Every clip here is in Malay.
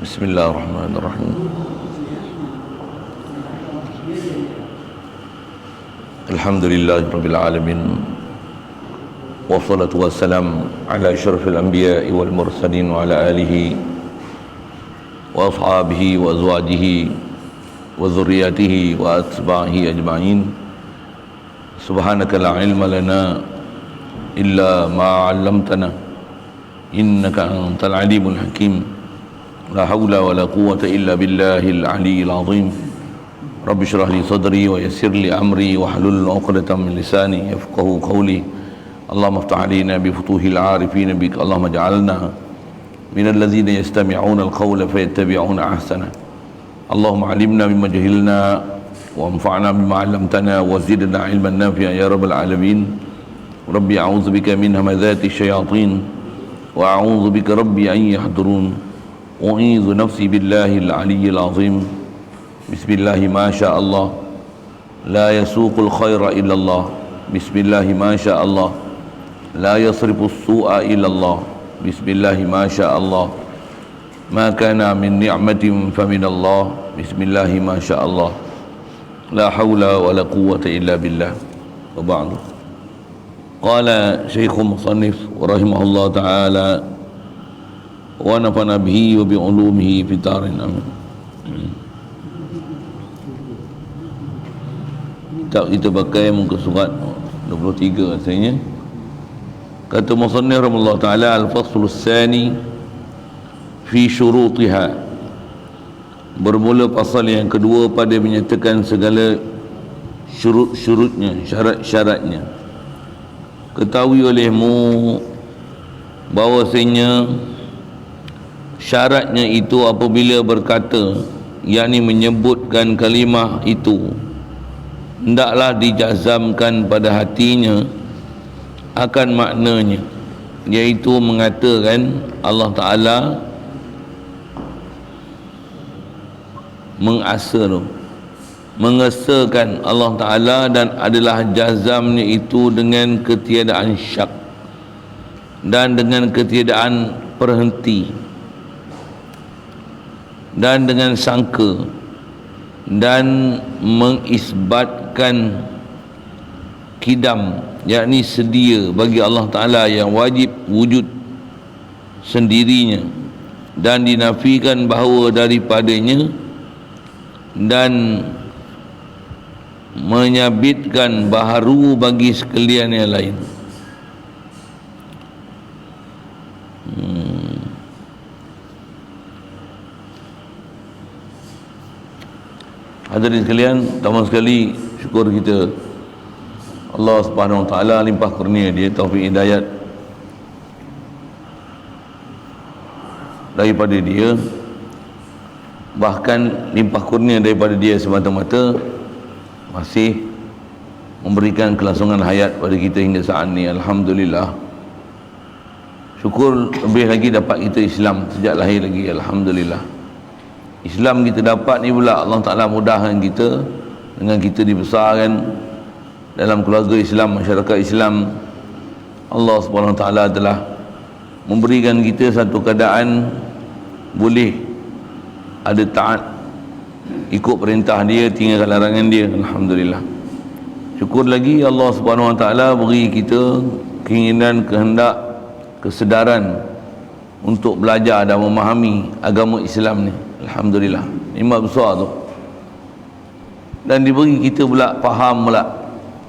Bismillahirrahmanirrahim. Alhamdulillahirabbil alamin. Wassalatu wassalam ala asyrafil anbiya'i wal mursalin wa ala alihi wa ashabihi wa azwajihi wa dzurriyyatihi wa atba'ihi ajma'in. Subhanaka la ilma lana illa ma 'allamtana innaka antal alimul hakim. La haula wa la quwwata illa billahil aliyyil azim. Rabbi shrah li sadri wa yassir li amri wa hlul 'uqdatam min lisani yafqahu qawli. Allahumma iftah 'alaina bi futuhil 'arifin bik. Allahumma ij'alna minal ladzina yastami'una al-qawla fayattabi'una ahsana. Allahumma 'allimna bima jahilna wa anfa'na bima 'allamtana wa zidna 'ilman nafi'a ya rabbal alamin. Rabbi a'udzu bika min hamazati syayatin wa a'udzu bika rabbi an yahdurun. U'idzu nafsi billahil 'aliyyil 'azim. Bismillahi ma syaa Allah, la yasuqul khaira illa Allah. Bismillahi ma syaa Allah, la yasrifus su'a illa Allah. Bismillahi ma syaa Allah, ma kana min ni'matin famin Allah. Bismillahi ma syaa Allah, la hawla wa la quwwata illa billah. Wa ba'du. Qala Syekhul Musannif rahimahullah ta'ala wa nafa'na bihi wa bi ulumihi fi darin amin. Kita pakai muka surat 23 rasanya. Kata musannif rahimahullah ta'ala, al-faslus tsani fi syurutiha. Bermula pasal yang kedua pada menyatakan segala syurut-syurutnya, syarat-syaratnya. Ketahui olehmu bahawasanya syaratnya itu apabila berkata, yakni menyebutkan kalimah itu, hendaklah dijazamkan pada hatinya akan maknanya, iaitu mengatakan Allah Ta'ala mengesahkan Allah Ta'ala, dan adalah jazamnya itu dengan ketiadaan syak dan dengan ketiadaan perhenti dan dengan sangka, dan mengisbatkan kidam, yakni sedia bagi Allah Ta'ala yang wajib wujud sendirinya, dan dinafikan bahawa daripadanya, dan menyabitkan baharu bagi sekalian yang lain. Hadirin sekalian, pertama sekali syukur kita Allah Subhanahu Wa Taala limpah kurnia dia taufik hidayat daripada dia, bahkan limpah kurnia daripada dia semata-mata masih memberikan kelangsungan hayat pada kita hingga saat ini. Alhamdulillah. Syukur lebih lagi dapat kita Islam sejak lahir lagi. Alhamdulillah. Islam kita dapat ni pula Allah Ta'ala mudahkan kita dengan kita dibesarkan dalam keluarga Islam, masyarakat Islam. Allah Subhanahu Wa Ta'ala telah memberikan kita satu keadaan boleh ada taat, ikut perintah dia, tinggalkan larangan dia. Alhamdulillah. Syukur lagi Allah Subhanahu Wa Ta'ala beri kita keinginan, kehendak, kesedaran untuk belajar dan memahami agama Islam ni. Alhamdulillah, nikmat besar tu. Dan diberi kita pula faham pula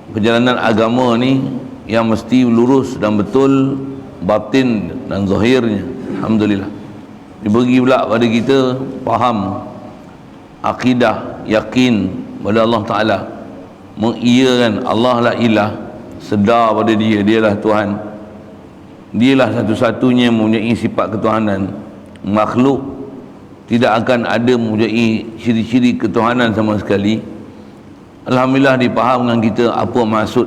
perjalanan agama ni yang mesti lurus dan betul batin dan zahirnya. Alhamdulillah. Diberi pula pada kita faham akidah, yakin pada Allah Ta'ala, mengiyakan Allah la ilah, sedar pada dia, dialah Tuhan, dialah satu-satunya mempunyai sifat ketuhanan. Makhluk tidak akan ada mempunyai ciri-ciri ketuhanan sama sekali. Alhamdulillah dipahamkan kita apa maksud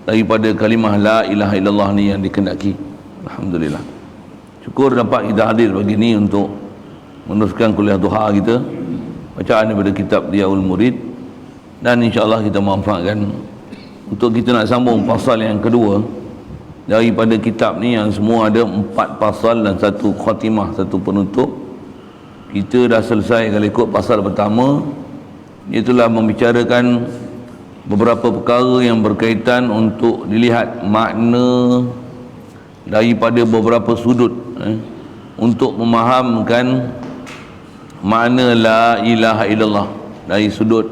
daripada kalimah la ilaha illallah ni yang dikehendaki. Alhamdulillah. Syukur dapat kita hadir pagi ni untuk meneruskan kuliah duha kita, bacaan daripada kitab Diyaul Murid, dan insya-Allah kita manfaatkan untuk kita nak sambung pasal yang kedua daripada kitab ni, yang semua ada 4 pasal dan 1 khatimah, 1 penutup. Kita dah selesai kalau ikut pasal pertama, itulah membicarakan beberapa perkara yang berkaitan untuk dilihat makna daripada beberapa sudut, untuk memahamkan makna la ilaha illallah dari sudut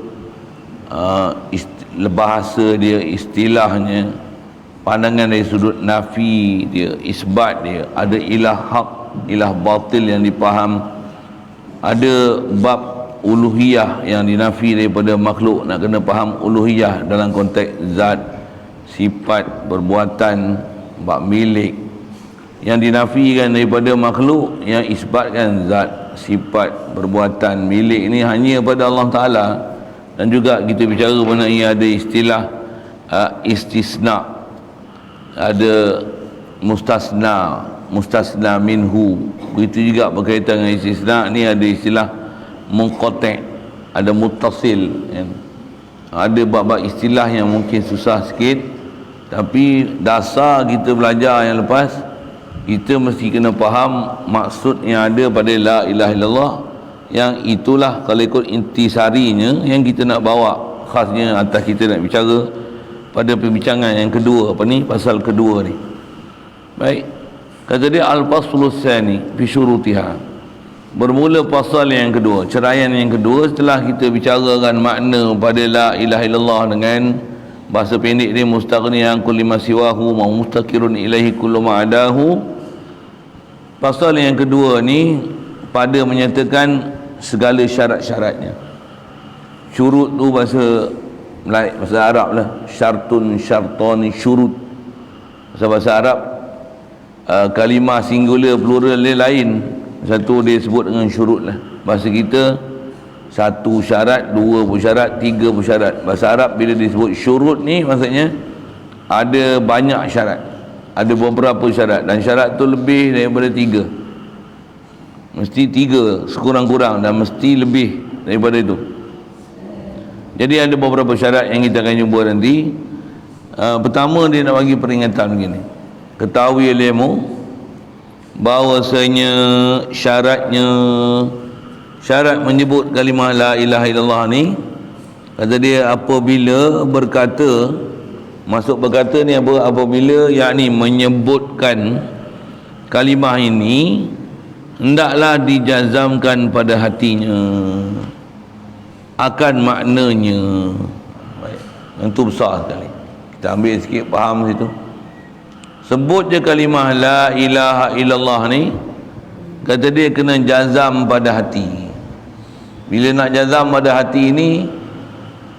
bahasa dia, istilahnya, pandangan dari sudut nafi dia, isbat dia, ada ilah hak, ilah batil yang dipaham, ada bab uluhiyah yang dinafi daripada makhluk, nak kena faham uluhiyah dalam konteks zat, sifat, perbuatan, bab milik. Yang dinafikan daripada makhluk, yang isbatkan zat, sifat, perbuatan, milik ini hanya pada Allah Ta'ala. Dan juga kita bicara mengenai ada istilah istisna, ada mustasna minhu. Begitu juga berkaitan dengan istisna ni, ada istilah munqati', ada muttasil, ada bab-bab istilah yang mungkin susah sikit, tapi dasar kita belajar yang lepas, kita mesti kena faham maksud yang ada pada la ilaha illallah, yang itulah kalau ikut intisarinya yang kita nak bawa khasnya atas kita nak bicara pada perbincangan yang kedua, pasal kedua ni. Baik, kata dia al-faslus tsani fi syurutiha, bermula pasal yang kedua, ceraian yang kedua setelah kita bicarakan makna pada la ilaha illallah dengan bahasa pendek dia mustaghni an kulli ma siwahu wa mustaqirun ilaihi kullu ma adahu. Pasal yang kedua ni pada menyatakan segala syarat-syaratnya. Syurut tu bahasa Melayu, bahasa Arab lah, syartun, syartani, syurut. Bahasa Arab kalimah singular plural dia lain, satu dia sebut dengan syurut lah. Bahasa kita 1 syarat, 2 syarat, 3 syarat. Bahasa Arab bila disebut syurut ni maksudnya ada banyak syarat, ada beberapa syarat, dan syarat tu lebih daripada 3, mesti 3 sekurang-kurang, dan mesti lebih daripada itu. Jadi ada beberapa syarat yang kita akan jumpa nanti. Pertama dia nak bagi peringatan begini, ketahui olehmu bahawasanya syarat menyebut kalimah la ilaha illallah ni, kata dia apabila berkata, maksud berkata ni apa? Apabila yakni menyebutkan kalimah ini hendaklah dijazamkan pada hatinya akan maknanya. Baik, yang tu besar sekali, kita ambil sikit faham situ. Sebut je kalimah la ilaha illallah ni, kata dia kena jazam pada hati. Bila nak jazam pada hati ni,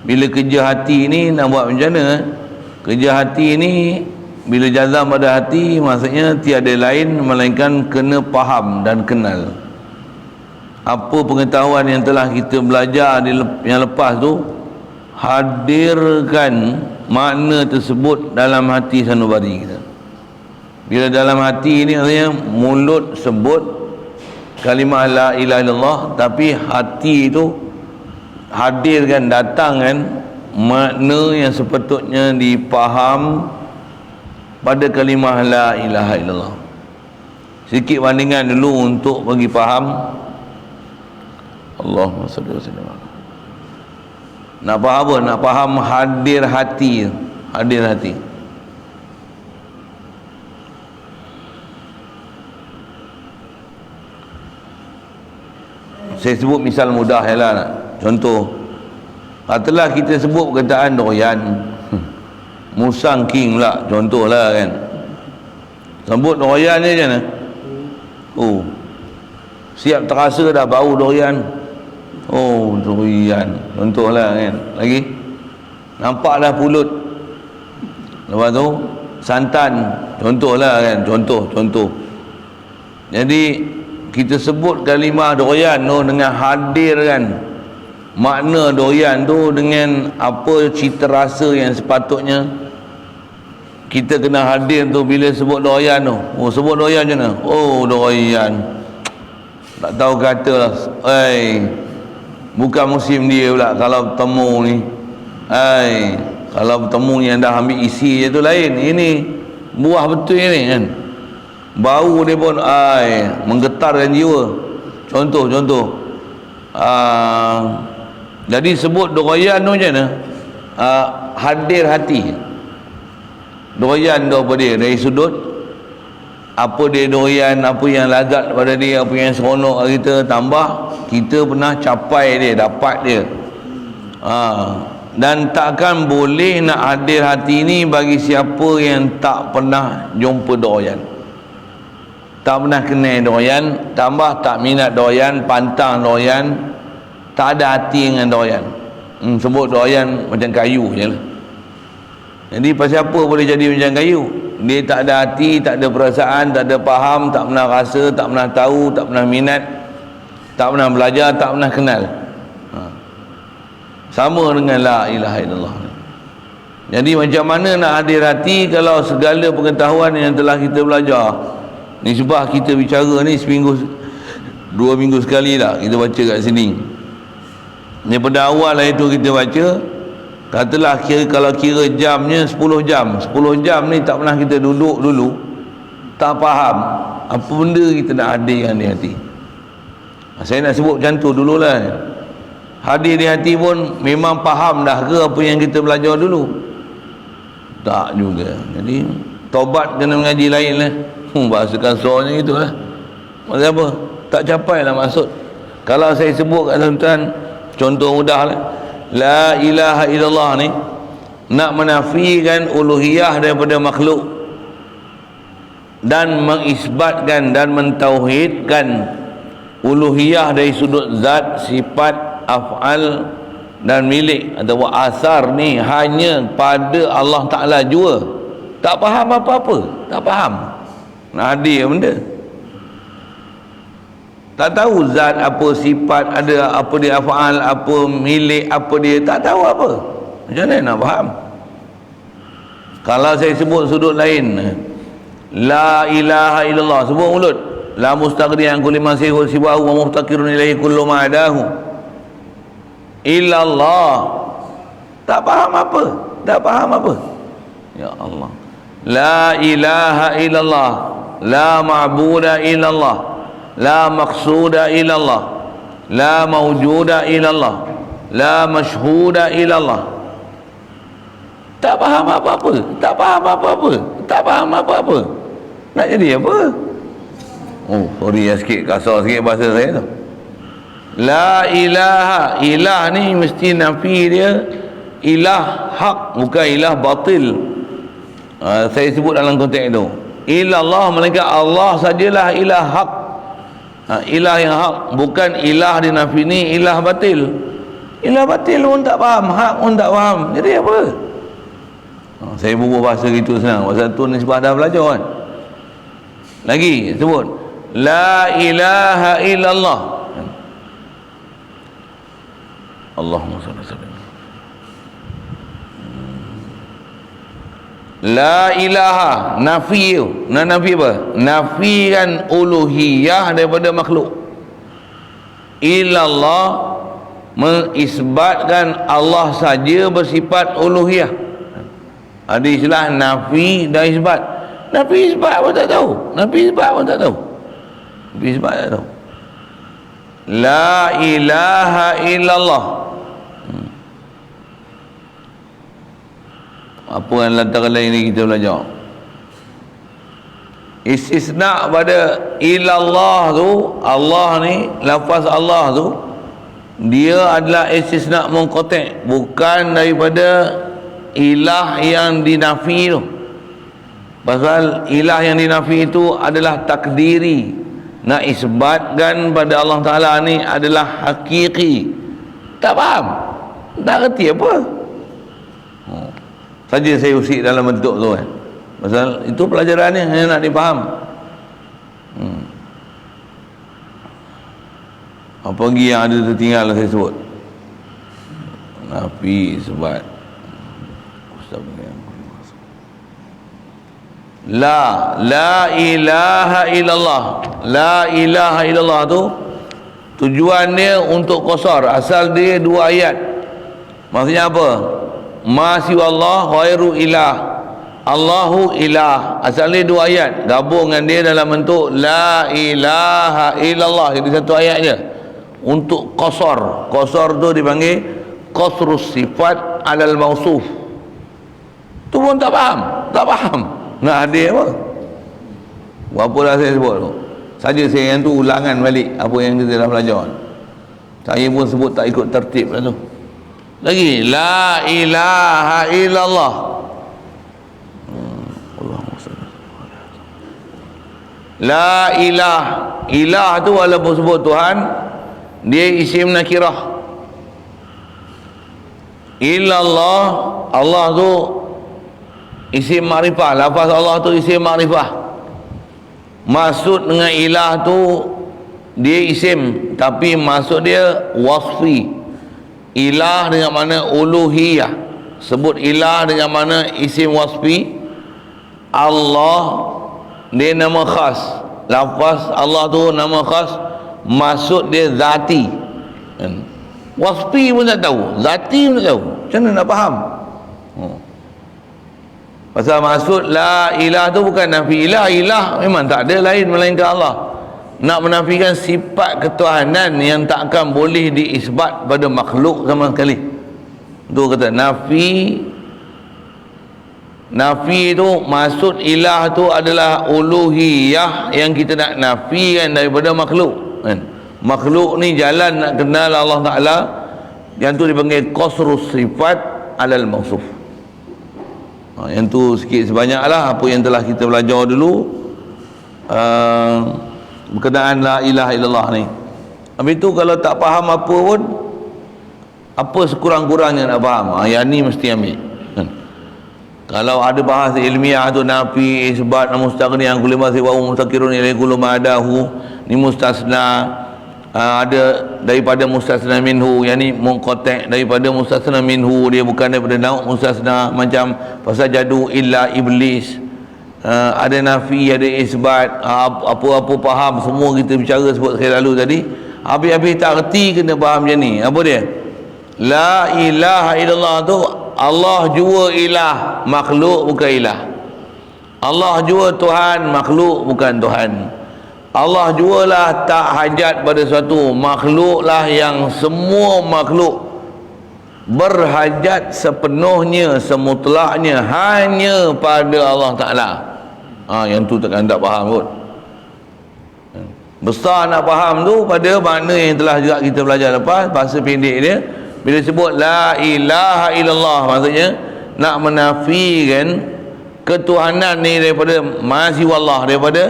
bila kerja hati ni nak buat macam mana? Kerja hati ni bila jazam pada hati, maksudnya tiada lain melainkan kena faham dan kenal apa pengetahuan yang telah kita belajar yang lepas tu, hadirkan makna tersebut dalam hati sanubari kita. Bila dalam hati ni maksudnya mulut sebut kalimah la ilaha illallah, tapi hati itu hadirkan, datangkan makna yang sepatutnya dipaham pada kalimah la ilaha illallah. Sikit bandingan dulu untuk bagi faham. Allahumma salli wa sallim. Nak faham apa? Nak faham hadir hati, hadir hati. Saya sebut misal mudah je lah. Contoh, katalah kita sebut perkataan doyan, musang king pula, contoh lah kan. Sebut doyan je macam mana? Oh, siap terasa dah bau doyan. Oh, doyan, contoh lah kan. Lagi nampak dah pulut, lepas tu santan, contoh lah kan. Contoh. Jadi kita sebut kalimah doyan tu dengan hadirkan makna doyan tu dengan apa cita rasa yang sepatutnya kita kena hadir tu bila sebut doyan tu. Oh, sebut doyan je mana? Oh, doyan. Tak tahu kata lah. Bukan musim dia pula kalau bertemu ni. Kalau bertemu ni anda ambil isi je tu lain. Ini buah betul ni kan. Bau dia pun menggetarkan jiwa. Contoh. Jadi sebut doyan tu je mana? Hadir hati. Doyan tu apa dia? Dari sudut apa dia doyan, apa yang lazat pada dia, apa yang seronok kita, tambah kita pernah capai dia, dapat dia. Dan takkan boleh nak hadir hati ni bagi siapa yang tak pernah jumpa doyan, tak pernah kenal doyan, tambah tak minat doyan, pantang doyan, tak ada hati dengan doyan. Sebut doyan macam kayu je lah. Jadi pasal apa boleh jadi macam kayu? Dia tak ada hati, tak ada perasaan, tak ada faham, tak pernah rasa, tak pernah tahu, tak pernah minat, tak pernah belajar, tak pernah kenal. Sama dengan la ilaha illallah. Jadi macam mana nak hadir hati kalau segala pengetahuan yang telah kita belajar ni, sebab kita bicara ni seminggu 2 minggu sekali lah kita baca kat sini. Daripada awal lah itu kita baca, katalah kalau kira jamnya 10 jam. 10 jam ni tak pernah kita duduk dulu, tak faham apa benda kita nak hadirkan di hati. Saya nak sebut macam tu dululah. Hadir di hati pun memang faham dah ke apa yang kita belajar dulu? Tak juga. Jadi taubat kena mengaji lain lah. Bahasakan soalnya gitu lah. Maksud apa? Tak capai lah maksud. Kalau saya sebut kat tuan-tuan, contoh mudah lah, la ilaha illallah ni nak menafikan uluhiyah daripada makhluk dan mengisbatkan dan mentauhidkan uluhiyah dari sudut zat, sifat, af'al dan milik atau asar ni hanya pada Allah Ta'ala jua. Tak faham apa-apa, tak faham nak hadir benda, tak tahu zat apa, sifat ada apa dia, af'al apa, milik apa dia, tak tahu apa. Macam mana nak faham? Kalau saya sebut sudut lain, la ilaha illallah, sebut mulut, la mustaghniyan kulli ma siwahu wa muftaqirun ilaihi kullu ma adahu illallah, tak faham apa, tak faham apa. Ya Allah, la ilaha illallah, la ma'buda illallah, la maqsuda illallah, la mawjuda illallah, la mashhuda illallah. Tak faham apa-apa, tak faham apa-apa, tak faham apa-apa. Nak jadi apa? Oh, sorry ya, sikit kasar sikit bahasa saya tu. La ilaha, ilah ni mesti nafi dia ilah hak, bukan ilah batil. Saya sebut dalam konteks itu, ilallah melainkan Allah sajalah ilah hak. Ilah yang hak, bukan ilah di nafi ni ilah batil. Ilah batil pun tak faham, hak pun tak faham, jadi apa? Saya bubuh bahasa gitu senang, pasal tu ni sebab dah belajar kan. Lagi sebut la ilaha illallah, Allahumma salli alaihi. La ilaha, nafi tu. Nafi apa? Nafikan uluhiyah daripada makhluk. Illallah, mengisbatkan Allah saja bersifat uluhiyah. Ada istilah nafi dan isbat. Nafi isbat pun tak tahu. Nafi isbat pun tak tahu. Nafi isbat tak tahu. La ilaha illallah. Apa yang lantaran lain ni kita belajar? Istisna pada ilallah tu, Allah ni, lafaz Allah tu, dia adalah istisna munqati', bukan daripada ilah yang dinafi tu. Pasal ilah yang dinafi itu adalah takdiri, nak isbatkan pada Allah Ta'ala ni adalah hakiki. Tak faham, tak kerti apa. Saja saya usik dalam bentuk tu kan. Pasal itu pelajaran ni hanya nak dipaham. Apa lagi yang ada tertinggal saya sebut? Nafi, isbat. La ilaha illallah. La ilaha illallah tu tujuan dia untuk qasar. Asal dia 2 ayat. Maksudnya apa? Ma siwallah ghairu ilah. Allahu ilah. Asal dia 2 ayat. Gabung dengan dia dalam bentuk la ilaha illallah. Jadi 1 ayat je. Untuk qasar. Qasar tu dipanggil qasrus sifat alal mausuf. Tu pun tak faham. Tak faham. Nak hadir apa? Berapa dah saya sebut tu? Saja saya yang tu ulangan balik apa yang kita dah belajar. Saya pun sebut tak ikut tertib lah tu. Lagi la ilaha illallah. La ilah. Ilah tu walaupun sebut Tuhan, dia isim nakirah. Illallah, Allah tu isim makrifah. Lafaz Allah tu isim makrifah. Maksud dengan ilah tu dia isim, tapi maksud dia wasfi. Ilah dengan mana uluhiyah. Sebut ilah dengan mana isim wasfi. Allah dia nama khas. Lafaz Allah tu nama khas, maksud dia zati. Wasfi pun tak tahu, zati pun tak tahu. Macam mana nak faham? Pasal maksud la ilah tu bukan nafi ilah. Ilah memang tak ada lain melainkan Allah. Nak menafikan sifat ketuhanan yang tak akan boleh diisbat pada makhluk sama sekali. Tu kata nafi. Nafi tu maksud ilah tu adalah uluhiyah yang kita nak nafikan daripada makhluk. Makhluk ni jalan nak kenal Allah Ta'ala, yang tu dipanggil qasrus sifat alal mausuf. Yang tu sikit sebanyak lah apa yang telah kita belajar dulu berkenaan la ilaha illallah ni. Habis tu kalau tak faham apa pun, apa sekurang-kurangnya nak faham, yang ni mesti ambil. Kalau ada bahasa ilmiah tu nafi, isbat, mustaghni, yang kulli ma siwa mustaqirun ilaihi kullu ma adahu, ni mustasna. Ada daripada mustasna minhu, yang ni munqati' daripada mustasna minhu, dia bukan daripada nauk mustasna. Macam pasal jadu illa iblis. Ada nafi, ada isbat, apa-apa faham semua kita bicara sebut sekali lalu tadi. Habis-habis tak reti kena faham macam ni. Apa dia? La ilaha illallah tu Allah jua ilah, makhluk bukan ilah. Allah jua Tuhan, makhluk bukan Tuhan. Allah jualah tak hajat pada suatu makhluk lah, yang semua makhluk berhajat sepenuhnya, semutlaknya hanya pada Allah Ta'ala. Yang tu takkan tak faham kot. Besar nak faham tu pada makna yang telah juga kita belajar lepas. Bahasa pendek dia, bila sebut la ilaha illallah, maksudnya nak menafikan ketuhanan ni daripada masiwallah, daripada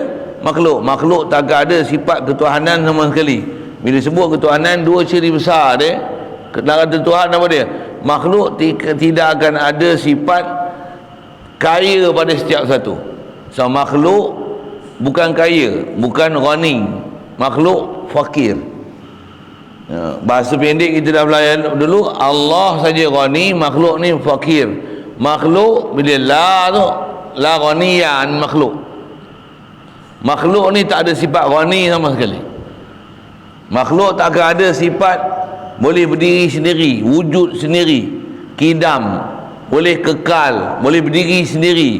makhluk. Makhluk tak ada sifat ketuhanan sama sekali. Bila sebut ketuhanan, 2 ciri besar dia. Nak kata Tuhan apa dia? Makhluk tidak akan ada sifat kaya pada setiap satu. So makhluk bukan kaya, bukan ghani. Makhluk fakir. Bahasa pendek kita dah belajar dulu, Allah saja ghani, makhluk ni fakir. Makhluk bila la tu, la ghaniyan makhluk. Makhluk ni tak ada sifat ghani sama sekali. Makhluk tak akan ada sifat boleh berdiri sendiri, wujud sendiri, kidam, boleh kekal, boleh berdiri sendiri.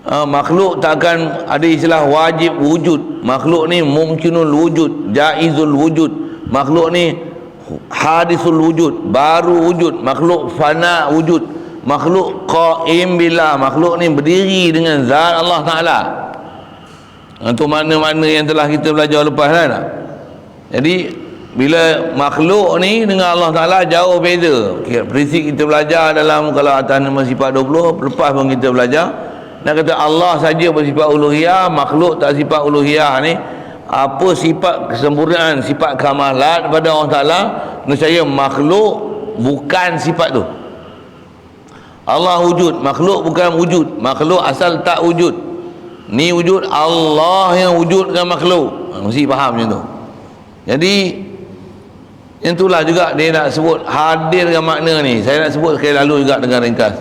Makhluk tak akan ada istilah wajib wujud. Makhluk ni mumkinul wujud, jaizul wujud. Makhluk ni hadisul wujud, baru wujud. Makhluk fana wujud. Makhluk qaim billah, makhluk ni berdiri dengan zat Allah Ta'ala. Itu mana-mana yang telah kita belajar lepas kan. Jadi bila makhluk ni dengan Allah Ta'ala jauh beza. Prinsip kita belajar dalam, kalau atas nama sifat 20 lepas pun kita belajar, nak kata Allah saja bersifat uluhiyah, makhluk tak sifat uluhiyah ni, apa sifat kesempurnaan, sifat kamalat pada Allah Ta'ala, nescaya makhluk bukan sifat tu. Allah wujud, makhluk bukan wujud. Makhluk asal tak wujud. Ni wujud, Allah yang wujudkan makhluk. Mesti faham macam tu. Jadi yang itulah juga dia nak sebut hadir dengan makna ni. Saya nak sebut sekali lalu juga dengan ringkas.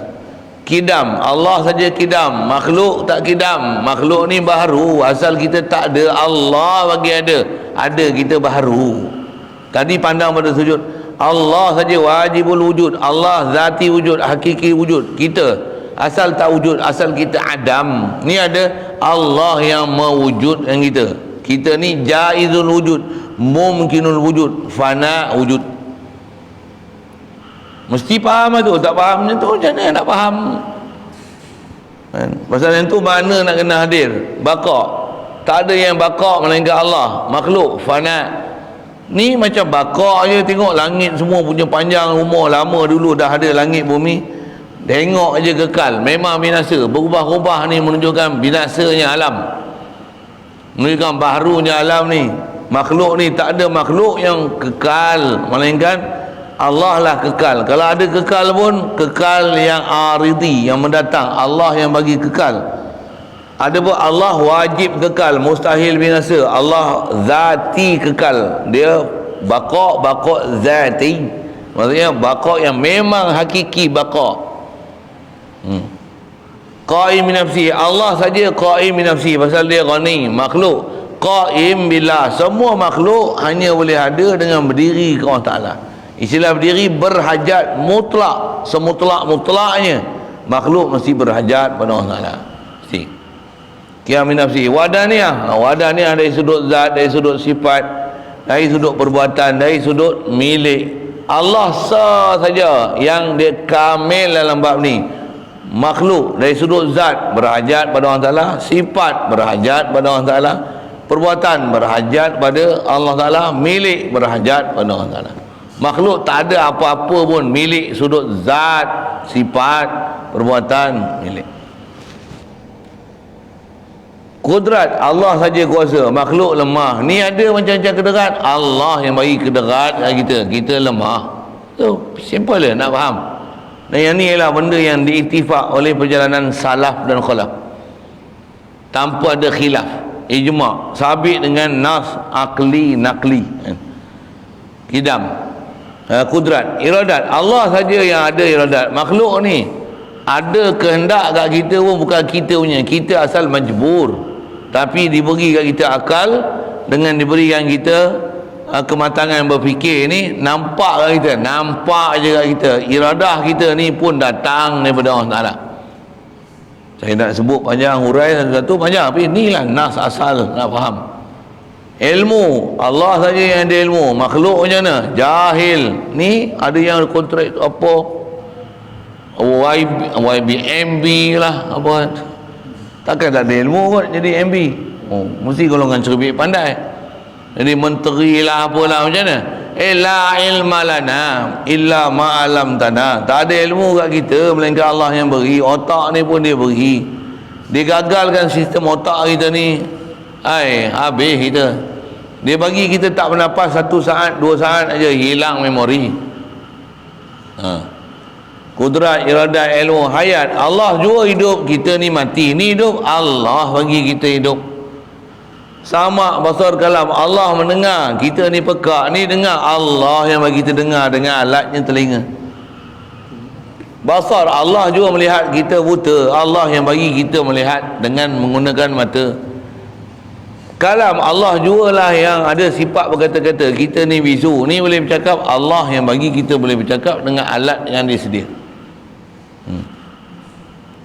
Kidam, Allah saja kidam, makhluk tak kidam. Makhluk ni baharu, asal kita tak ada, Allah bagi ada kita baharu. Tadi pandang pada sujud, Allah saja wajibul wujud, Allah zati wujud, hakiki wujud. Kita asal tak wujud, asal kita adam. Ni ada Allah yang mewujud yang kita ni jaizul wujud, mumkinul wujud, fana wujud. Mesti faham tu. Tak faham macam tu, macam mana nak faham kan? Pasal yang tu mana nak kena hadir baqa. Tak ada yang baqa melainkan Allah. Makhluk fana. Ni macam baqa je. Tengok langit semua punya panjang umur lama, dulu dah ada langit bumi. Tengok aja kekal, memang binasa. Berubah-ubah ni menunjukkan binasanya alam, menunjukkan baharunya alam ni. Makhluk ni tak ada makhluk yang kekal melainkan Allah lah kekal. Kalau ada kekal pun kekal yang aridi, yang mendatang. Allah yang bagi kekal. Ada pun Allah wajib kekal, mustahil binasa. Allah zati kekal, dia baqa zati, maksudnya baqa yang memang hakiki baqa. Qaim min nafsi, Allah saja qaim min nafsi pasal dia ghani. Makhluk qaim billah, semua makhluk hanya boleh ada dengan berdiri ke Allah Ta'ala. Istilah berdiri berhajat mutlak, semutlak-mutlaknya makhluk mesti berhajat pada Allah Ta'ala. Mesti qiyam min nafsi. Wadaniyah, wadaniyah dari sudut zat, dari sudut sifat, dari sudut perbuatan, dari sudut milik. Allah saja yang dia kamil dalam bab ni. Makhluk dari sudut zat berhajat pada Allah Ta'ala, sifat berhajat pada Allah Ta'ala, perbuatan berhajat pada Allah Ta'ala, milik berhajat pada Allah Ta'ala. Makhluk tak ada apa-apa pun milik sudut zat, sifat, perbuatan, milik. Kudrat, Allah saja kuasa, makhluk lemah. Ni ada macam-macam kederat, Allah yang bagi kederat kita lemah. Tu simple lah nak faham. Dan yang ni ialah benda yang diiktifak oleh perjalanan salaf dan khalaf tanpa ada khilaf, ijma', sabit dengan nas akli nakli. Kidam, kudrat, iradat, Allah saja yang ada iradat. Makhluk ni ada kehendak kat kita pun bukan kita punya, kita asal majbur, tapi diberi kat kita akal, dengan diberikan kita kematangan berfikir ni, nampak kat kita, nampak je kat kita. Iradah kita ni pun datang daripada Allah Ta'ala. Saya nak sebut panjang, hurai satu-satu panjang, tapi inilah nas asal nak faham. Ilmu, Allah saja yang ada ilmu. Makhluk macam mana? Jahil. Ni ada yang kontrak apa YBMB lah, apa, takkan tak ada ilmu kot jadi MB. Mesti golongan cerdik pandai. Jadi menteri lah apalah, macam mana? La ilma lana illa ma'alam tanah. Tak ada ilmu kat kita melainkan Allah yang beri. Otak ni pun dia beri. Dia gagalkan sistem otak kita ni, habis kita. Dia bagi kita tak bernafas 1 saat 2 saat aja hilang memori. Kudrat, iradat, ilmu, hayat. Allah jua hidup, kita ni mati. Ni hidup, Allah bagi kita hidup. Sama basar kalam, Allah mendengar, kita ni pekak, ni dengar, Allah yang bagi kita dengar dengan alatnya telinga. Basar, Allah juga melihat, kita buta, Allah yang bagi kita melihat dengan menggunakan mata. Kalam, Allah jugalah yang ada sifat berkata-kata, kita ni bisu, ni boleh bercakap, Allah yang bagi kita boleh bercakap dengan alat yang dia sedia.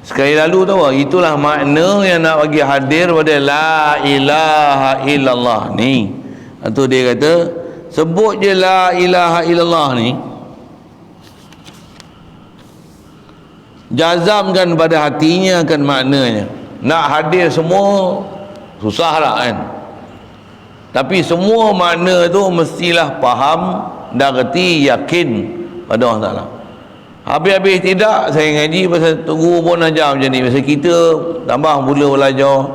Sekali lalu tahu, itulah makna yang nak bagi hadir pada la ilaha illallah ni. Atau dia kata sebut je la ilaha illallah ni, jazamkan pada hatinya akan maknanya. Nak hadir semua susah lah kan, tapi semua makna tu mestilah faham dan reti, yakin pada Allah Ta'ala. Habis-habis tidak, saya ngaji pasal guru pun ajar macam ni. Pasal kita tambah mula belajar,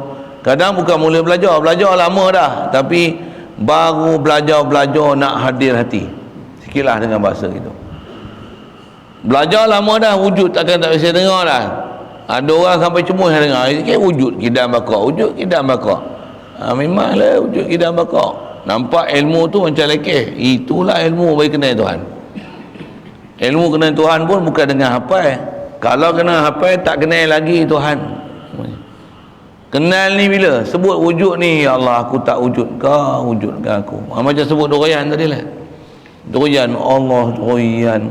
kadang bukan mula belajar lama dah, tapi baru belajar nak hadir hati. Sikitlah dengan bahasa gitu. Belajar lama dah, wujud takkan tak bisa dengar dah. Ada orang sampai cemuh yang dengar, wujud kidam baqa, wujud kidam baqa. Memanglah wujud kidam baqa. Nampak ilmu tu macam lekeh. Itulah ilmu bagi kenal Tuhan. Ilmu kenal Tuhan pun bukan dengan hafal. Kalau kena hafal tak kenal lagi Tuhan. Kenal ni bila sebut wujud ni, ya Allah aku tak wujud, kau wujudkan aku. Macam sebut doyan tadi lah. Doyan Allah, doyan.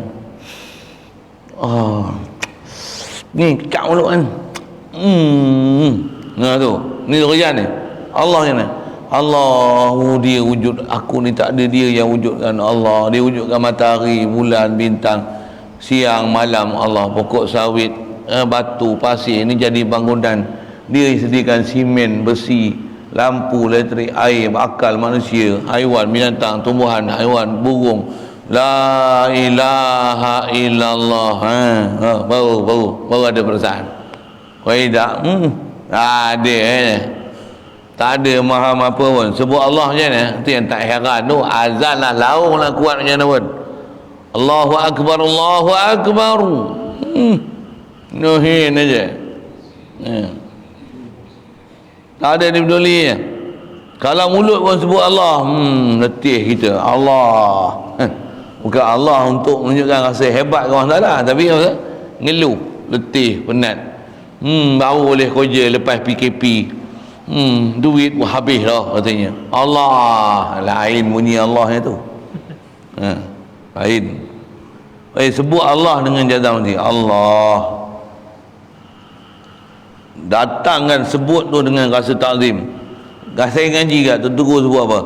Ni cak mulut kan. Nah tu, ni doyan ni. Allah ni. Allah, dia wujud, aku ni tak ada, dia yang wujudkan Allah. Dia wujudkan matahari, bulan, bintang, siang, malam Allah, pokok sawit, batu, pasir, ini jadi bangunan. Dia sediakan simen, besi, lampu, elektrik, air, akal manusia, haiwan, binatang, tumbuhan, haiwan, burung. La ilaha illallah. Baru ada perasaan. Kalau tidak, ada tak ada maham apa pun. Sebut Allah je ni, itu yang tak heran tu. Azan lah, laung lah kuat macam mana pun. Allahu Akbar, Allahu Akbar. Nuhin aja. Tak ada ni peduli. Kalau mulut pun sebut Allah, letih kita. Allah. Bukan Allah untuk menunjukkan rasa hebat ke orang salah, tapi apa? Ngeluh, letih, penat. Baru boleh kerja lepas PKP. Duit pun habis dah katanya. Allah, lain bunyi Allah tu. Lain. Sebut Allah dengan jazam nanti. Allah. Datangkan sebut tu dengan rasa takzim. Saya ngaji kat tu sebut apa?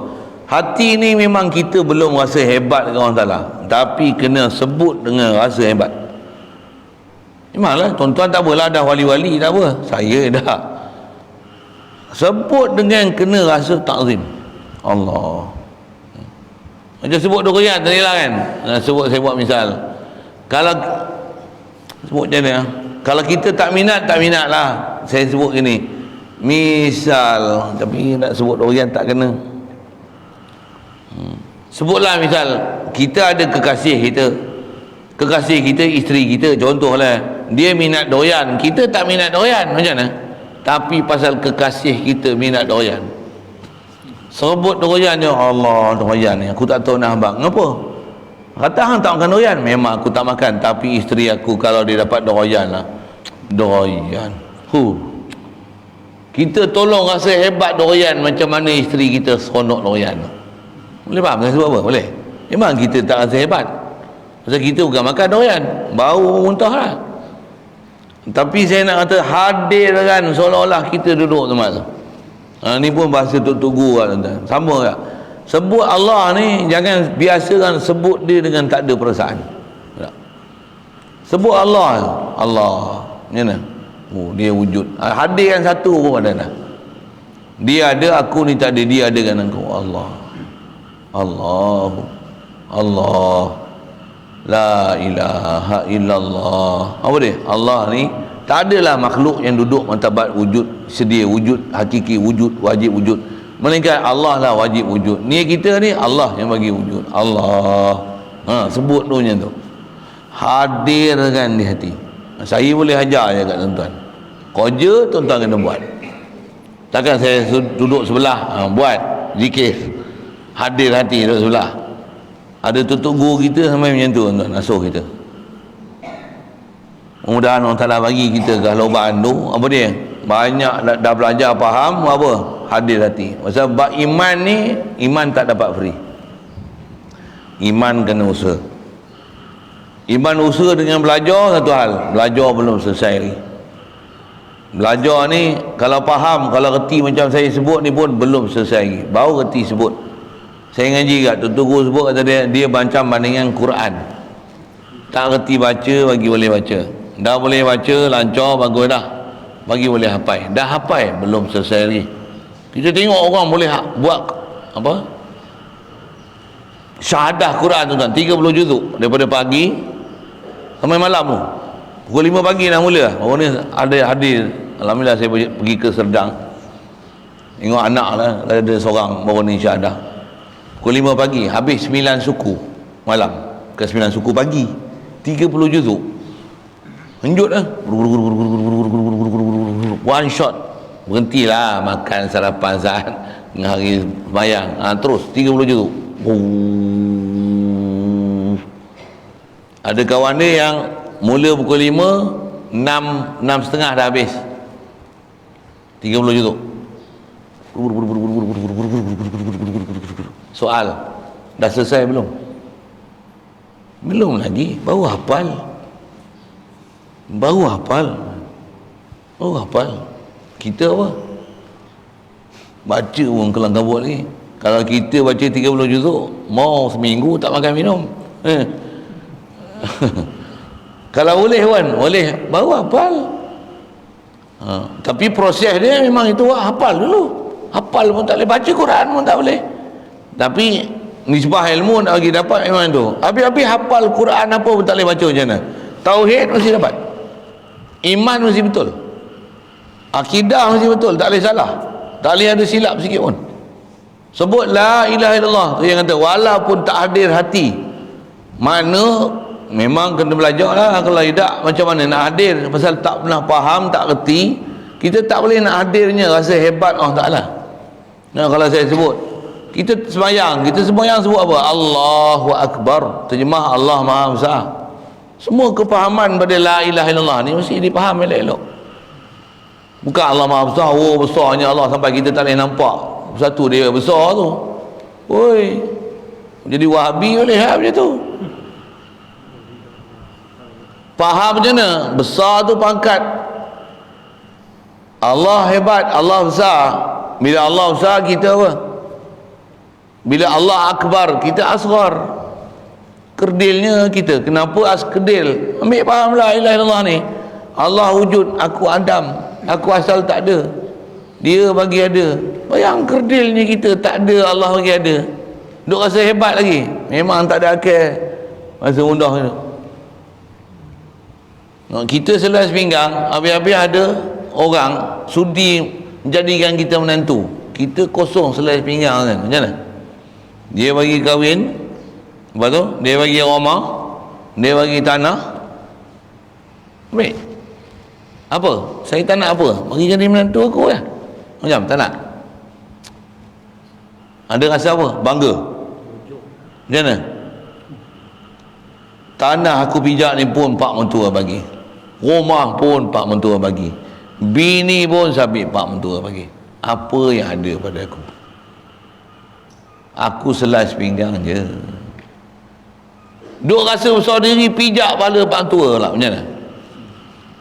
Hati ni memang kita belum rasa hebat dengan orang salah, tapi kena sebut dengan rasa hebat. Memanglah tuan-tuan tak apalah, dah wali-wali tak apa. Saya dah sebut dengan kena rasa takzim Allah. Macam sebut doyan tadi lah kan. Saya buat misal. Kalau sebut macam mana? Kalau kita tak minat lah. Saya sebut gini. Misal, tapi nak sebut doyan tak kena. Sebutlah misal kita ada kekasih kita, isteri kita contohlah, dia minat doyan, kita tak minat doyan, macam mana? Tapi pasal kekasih kita minat doyan, sebut doyan, ya Allah, doyan ni aku tak tahu nak abang ngapa. Kata hang tak makan doyan, memang aku tak makan, tapi isteri aku kalau dia dapat doyan lah, doyan. Kita tolong rasa hebat doyan macam mana isteri kita seronok doyan. Boleh faham saya sebut apa? Boleh. Memang kita tak rasa hebat, pasal kita bukan makan doyan, bau muntah lah. Tapi saya nak kata hadirkan seolah-olah kita duduk tempat tu. Ni pun bahasa Tok Guru lah tuan-tuan. Sama tak? Sebut Allah ni jangan biasakan sebut dia dengan tak ada perasaan. Tak? Sebut Allah, Allah. Macam mana? Dia wujud. Hadirkan satu pun ada dah. Dia ada, aku ni tak ada, dia ada kan aku. Allah. Allah. Allah. La ilaha illallah. Apa dia? Allah ni tak adalah makhluk yang duduk martabat wujud, sedia wujud, hakiki wujud, wajib wujud, melainkan Allah lah wajib wujud. Ni kita ni Allah yang bagi wujud. Allah. Sebut tu macam tu. Hadirkan di hati. Saya boleh ajar je kat tuan-tuan. Kerja tuan-tuan kena buat. Takkan saya duduk sebelah buat zikir. Hadir hati duduk sebelah. Ada tutup guru kita sampai macam tu tuan-tuan, asuh kita. Mudah-mudahan Allah Ta'ala bagi kita kehalauan tu, apa dia? Banyak dah belajar faham apa? Hadir hati. Pasal bab iman ni, iman tak dapat free. Iman kena usaha. Iman usaha dengan belajar satu hal. Belajar belum selesai lagi. Belajar ni kalau faham, kalau reti macam saya sebut ni pun belum selesai lagi. Baru reti sebut. Saya ngaji kat Tuan Guru sebut kata dia macam bandingan Quran. Tak reti baca, bagi boleh baca. Dah boleh baca, lancar, bagus dah. Bagi boleh hafal. Dah hafal, belum selesai lagi. Kita tengok orang boleh buat apa? Syahadah Quran tu kan, 30 juzuk daripada pagi sampai malam tu. Pukul 5 pagi dah mula. Orang ni ada hadir. Alhamdulillah saya pergi ke Serdang. Tengok anak lah, ada seorang baru ni syahadah. Pukul 5 pagi, habis 9 suku malam ke 9 suku pagi, 30 juzuk. Henjut lah, one shot. Berhentilah makan sarapan saat tengah hari sembahyang. Terus 30 juzuk. Ada kawan dia yang mula pukul 5 6.5 dah habis. 30 juzuk. Soal, dah selesai belum? Belum lagi, baru hafal. Kita apa? Baca pun kelang kabut lagi. Kalau kita baca 30 juzuk, mau seminggu tak makan minum. Kalau boleh kan, boleh, baru hafal. Tapi proses dia memang itu hafal dulu. Hafal pun tak boleh, baca Quran pun tak boleh. Tapi nisbah ilmu nak bagi dapat memang tu. Habis-habis hafal Quran apa pun tak boleh baca macam mana. Tauhid mesti dapat. Iman mesti betul. Akidah mesti betul, tak boleh salah. Tak boleh ada silap sikit pun. Sebut la ilaha illallah tu yang kata walaupun tak hadir hati. Mana memang kena belajar lah. Kalau tidak macam mana nak hadir, pasal tak pernah faham, tak reti, kita tak boleh nak hadirnya rasa hebat Allah Ta'ala. Nah, kalau saya sebut kita sembahyang sebut apa? Allahu Akbar, terjemah Allah Maha Besar. Semua kefahaman pada la ilaha illallah ni mesti dipaham elok-elok. Bukan Allah Maha Besar, oh besarnya Allah sampai kita tak boleh nampak. Satu dia besar tu, oi, jadi Wahabi boleh macam tu. Faham macam mana? Besar tu pangkat. Allah hebat, Allah besar. Bila Allah besar, kita apa? Bila Allah akbar, kita asghar. Kerdilnya kita. Kenapa kerdil? Ambil faham la ilaha illallah ni. Allah wujud, aku Adam, aku asal tak ada, dia bagi ada. Bayang kerdilnya kita, tak ada, Allah bagi ada. Duk rasa hebat lagi. Memang tak ada akal masa undah tu. Kita selai pinggang, habis-habis ada orang sudi menjadikan kita menantu. Kita kosong selai pinggang kan. Macam mana? Dia bagi kahwin, lepas tu dia bagi rumah, dia bagi tanah. Baik. Apa? Saya tak nak apa? Bagi jadi menantu aku ya. Macam tak nak. Ada rasa apa? Bangga. Macam mana? Tanah aku pijak ni pun pak mentua bagi. Rumah pun pak mentua bagi. Bini pun sabit pak mentua bagi. Apa yang ada pada aku? Aku selai sepinggang je. Duk rasa besar diri, pijak kepala pak mentua lah. Macam mana?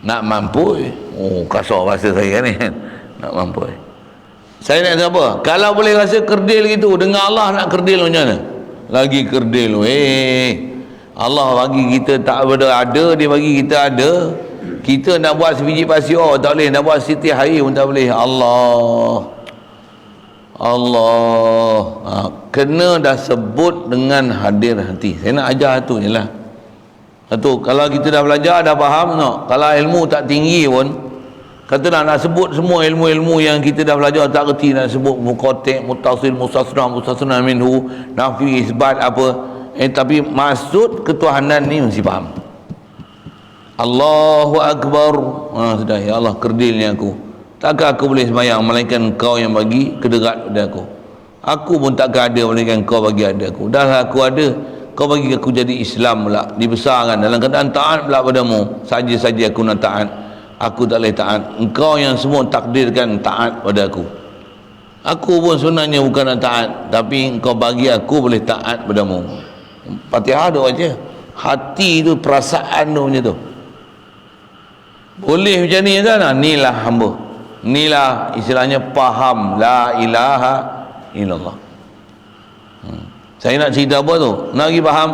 Nak mampu. Oh, kasar bahasa saya ni. Nak mampu. Saya nak kata apa? Kalau boleh rasa kerdil gitu, dengan Allah nak kerdil macam mana? Lagi kerdil. Allah bagi kita tak ada, dia bagi kita ada. Kita nak buat sebiji pasir tak boleh, nak buat siti air pun tak boleh. Allah kena dah sebut dengan hadir hati. Saya nak ajar tu je lah. Satu, kalau kita dah belajar, dah faham no? Kalau ilmu tak tinggi pun, kata nak sebut semua ilmu-ilmu yang kita dah belajar tak kerti, nak sebut muqatik, mutasil, mustasna minhu, nafi, isbat apa, tapi maksud ketuhanan ni mesti faham. Allahu Akbar. Sudah, ya Allah kerdilnya aku. Takkan aku boleh sembahyang melainkan Engkau yang bagi kederat pada aku. Aku pun takkan ada melainkan Engkau bagi ada aku. Dah aku ada, Kau bagi aku jadi Islam pula, dibesarkan dalam keadaan taat pula padamu. Saja-saja aku nak taat, aku tak boleh taat. Engkau yang semua takdirkan taat pada aku. Aku pun sebenarnya bukan nak taat, tapi Engkau bagi aku boleh taat padamu. Fatihah tu aja. Hati tu, perasaan tu macam tu. Boleh macam ni kan? Inilah hamba. Inilah istilahnya faham la ilaha illallah. Saya nak cerita apa tu? Nak pergi faham.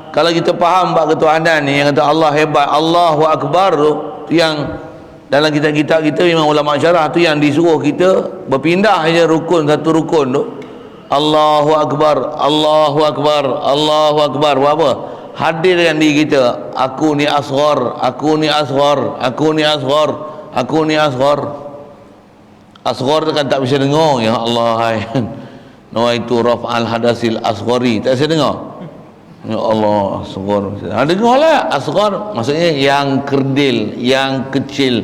Kalau kita faham bab ketuhanan ni, yang kata Allah hebat, Allahu Akbar tu, yang dalam kitab-kitab kita memang ulama syarah tu yang disuruh kita berpindah aja rukun, satu rukun tu. Allahu Akbar, Allahu Akbar, Allahu Akbar. Apa? Hadirkan diri kita. Aku ni asghar, aku ni asghar, aku ni asghar, aku ni asghar. Asghar tu kan tak bisa dengar. Ya Allah, nawaitu raf'al hadasil asghari. Tak bisa dengar. Ya Allah, asghar. Dengar lah. Asghar maksudnya yang kerdil, yang kecil,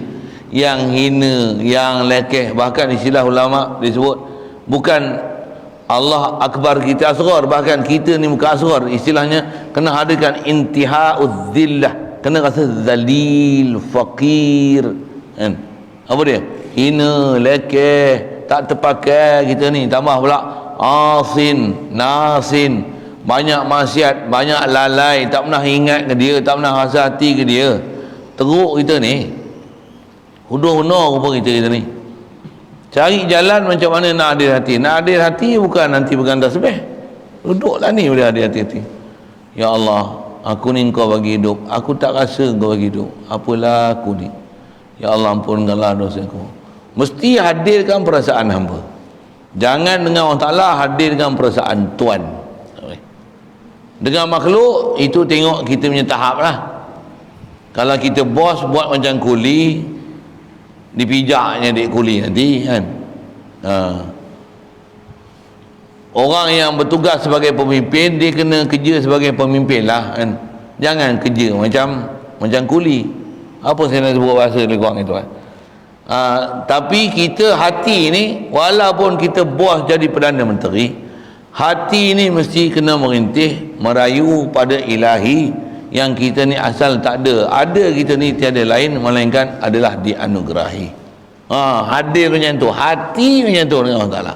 yang hina, yang lekeh. Bahkan istilah ulama disebut bukan Allah Akbar kita asghar, bahkan kita ni muka asghar. Istilahnya kena hadirkan intiha'udz zillah. kena rasa zalil, fakir, kan? Apa dia? Hina, lekeh, tak terpakai kita ni. Tambah pula asin, nasin, banyak maksiat, banyak lalai, tak pernah ingat ke dia, tak pernah rasa hati ke dia. Teruk kita ni. Hudur-hudur rupa kita ni. Cari jalan macam mana nak adil hati. Nak adil hati bukan nanti berganda sebeh. Duduklah ni boleh adil hati. Ya Allah, aku ni Engkau bagi hidup, aku tak rasa Engkau bagi hidup. Apalah aku ni. Ya Allah, ampunkanlah dosaku. Mesti hadirkan perasaan hamba. Jangan dengan Allah Ta'ala, hadir dengan perasaan Tuan. Dengan makhluk, itu tengok kita punya tahap lah. Kalau kita bos buat macam kuli, dipijaknya dek kuli nanti, kan? Orang yang bertugas sebagai pemimpin, dia kena kerja sebagai pemimpin lah, kan? Jangan kerja macam kuli. Apa saya nak sebut bahasa lebih kurang itu, kan? Tapi kita hati ni, walaupun kita bos jadi Perdana Menteri, hati ni mesti kena merintih, merayu pada ilahi, yang kita ni asal tak ada kita ni tiada lain melainkan adalah dianugerahi. Hadir macam tu, hati macam tu dengan Allah Ta'ala.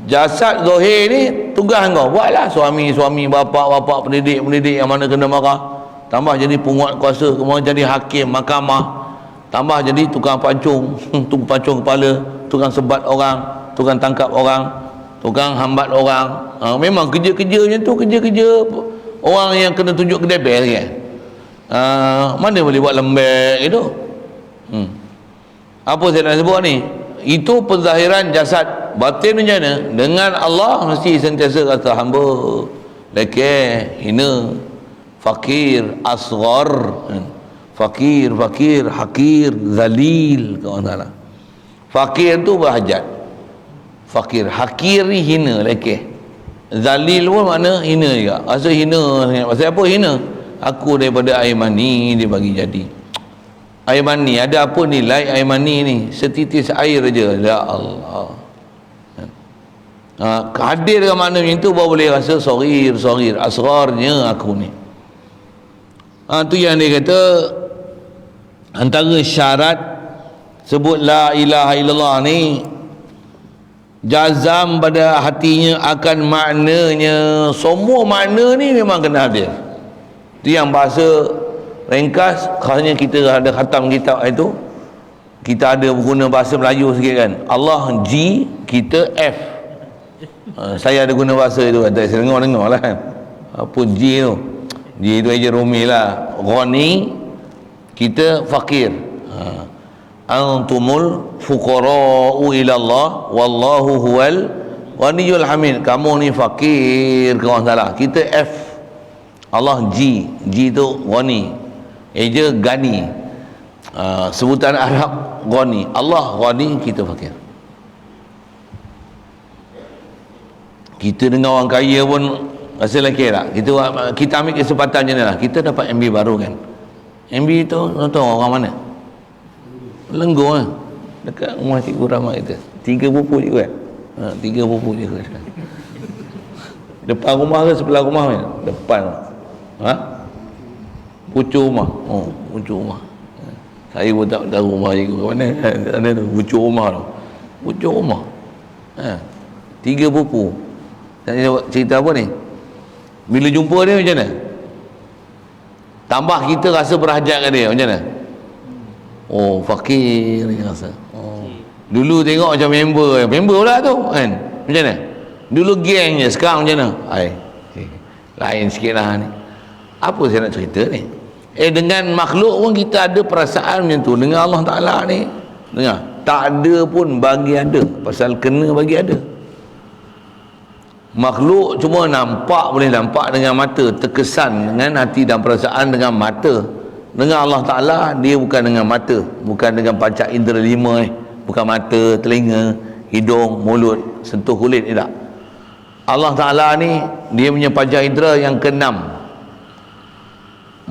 Jasad zahir ni tugas kau buatlah, suami bapa pendidik yang mana kena marah, tambah jadi penguat kuasa, kemudian jadi hakim mahkamah, tambah jadi tukang pancung tukang pancung kepala, tukang sebat orang, tukang tangkap orang, tukang hambat orang. Memang kerja-kerja macam tu, kerja-kerja orang yang kena tunjuk ke DPR, kan? Mana boleh buat lembek itu. Apa saya nak sebut ni? Itu penzahiran jasad. Batin macam mana? Dengan Allah mesti sentiasa kata hamba lekeh, hina, fakir, asghar, fakir, hakir, zalil, kawan Ta'ala. Fakir tu berhajat, fakir, hakir ni hina, lekeh. Zalil pun makna hina juga. Rasa hina. Pasal apa hina? Aku daripada air mani dia bagi jadi. Air mani, ada apa nilai air mani ni? Setitis air aja. Ya Allah. Hadir dengan makna macam tu baru boleh rasa sorir, asrarnya aku ni. Tu yang dia kata, antara syarat sebut la ilaha illallah ni, jazam pada hatinya akan maknanya. Semua makna ni memang kena hadir. Itu yang bahasa ringkas. Khasnya kita ada khatam kitab itu, kita ada guna bahasa Melayu sikit, kan? Allah G, kita F. Saya ada guna bahasa itu, saya dengar lah, kan? Apa G tu? G itu aja Rumi lah. Ghani, kita fakir. Antumul fuqara'u ila Allah wallahu huwal ghaniyul hamid. Kamu ni fakir, kawan salah. Kita F. Allah G itu ghani, eja gani. Sebutan Arab ghani. Allah ghani, kita fakir. Kita dengan orang kaya pun rasa lagi tak? Kita ambil kesempatan je lah. Kita dapat MB baru, kan? MB tu tahu orang mana? Lenggur lah, dekat rumah Cikgu Rahmat kita. 3 pupu cikgu, kan? 3 pupu cikgu. Depan rumah ke sebelah rumah, kan? Depan. Pucuk rumah. Pucuk rumah. Saya pun tak tahu rumah cikgu ke mana. Ada tu pucuk rumah tu. Pucuk rumah. 3 pupu. Cerita apa ni? Bila jumpa dia macam mana? Tambah kita rasa berhajat ke dia, macam mana? Oh, fakir ni rasa. Dulu tengok macam member pula tu, kan? Macam mana? Dulu geng je, sekarang macam mana? Lain sikit lah ni. Apa saya nak cerita ni? Dengan makhluk pun kita ada perasaan macam tu. Dengan Allah Ta'ala ni, dengar, tak ada pun bagi ada, pasal kena bagi ada. Makhluk cuma nampak, boleh nampak dengan mata, terkesan dengan hati dan perasaan dengan mata. Dengan Allah Ta'ala, dia bukan dengan mata, bukan dengan panca indera 5 bukan mata, telinga, hidung, mulut, sentuh kulit, tidak. Allah Ta'ala ni, dia punya panca indera yang ke-6,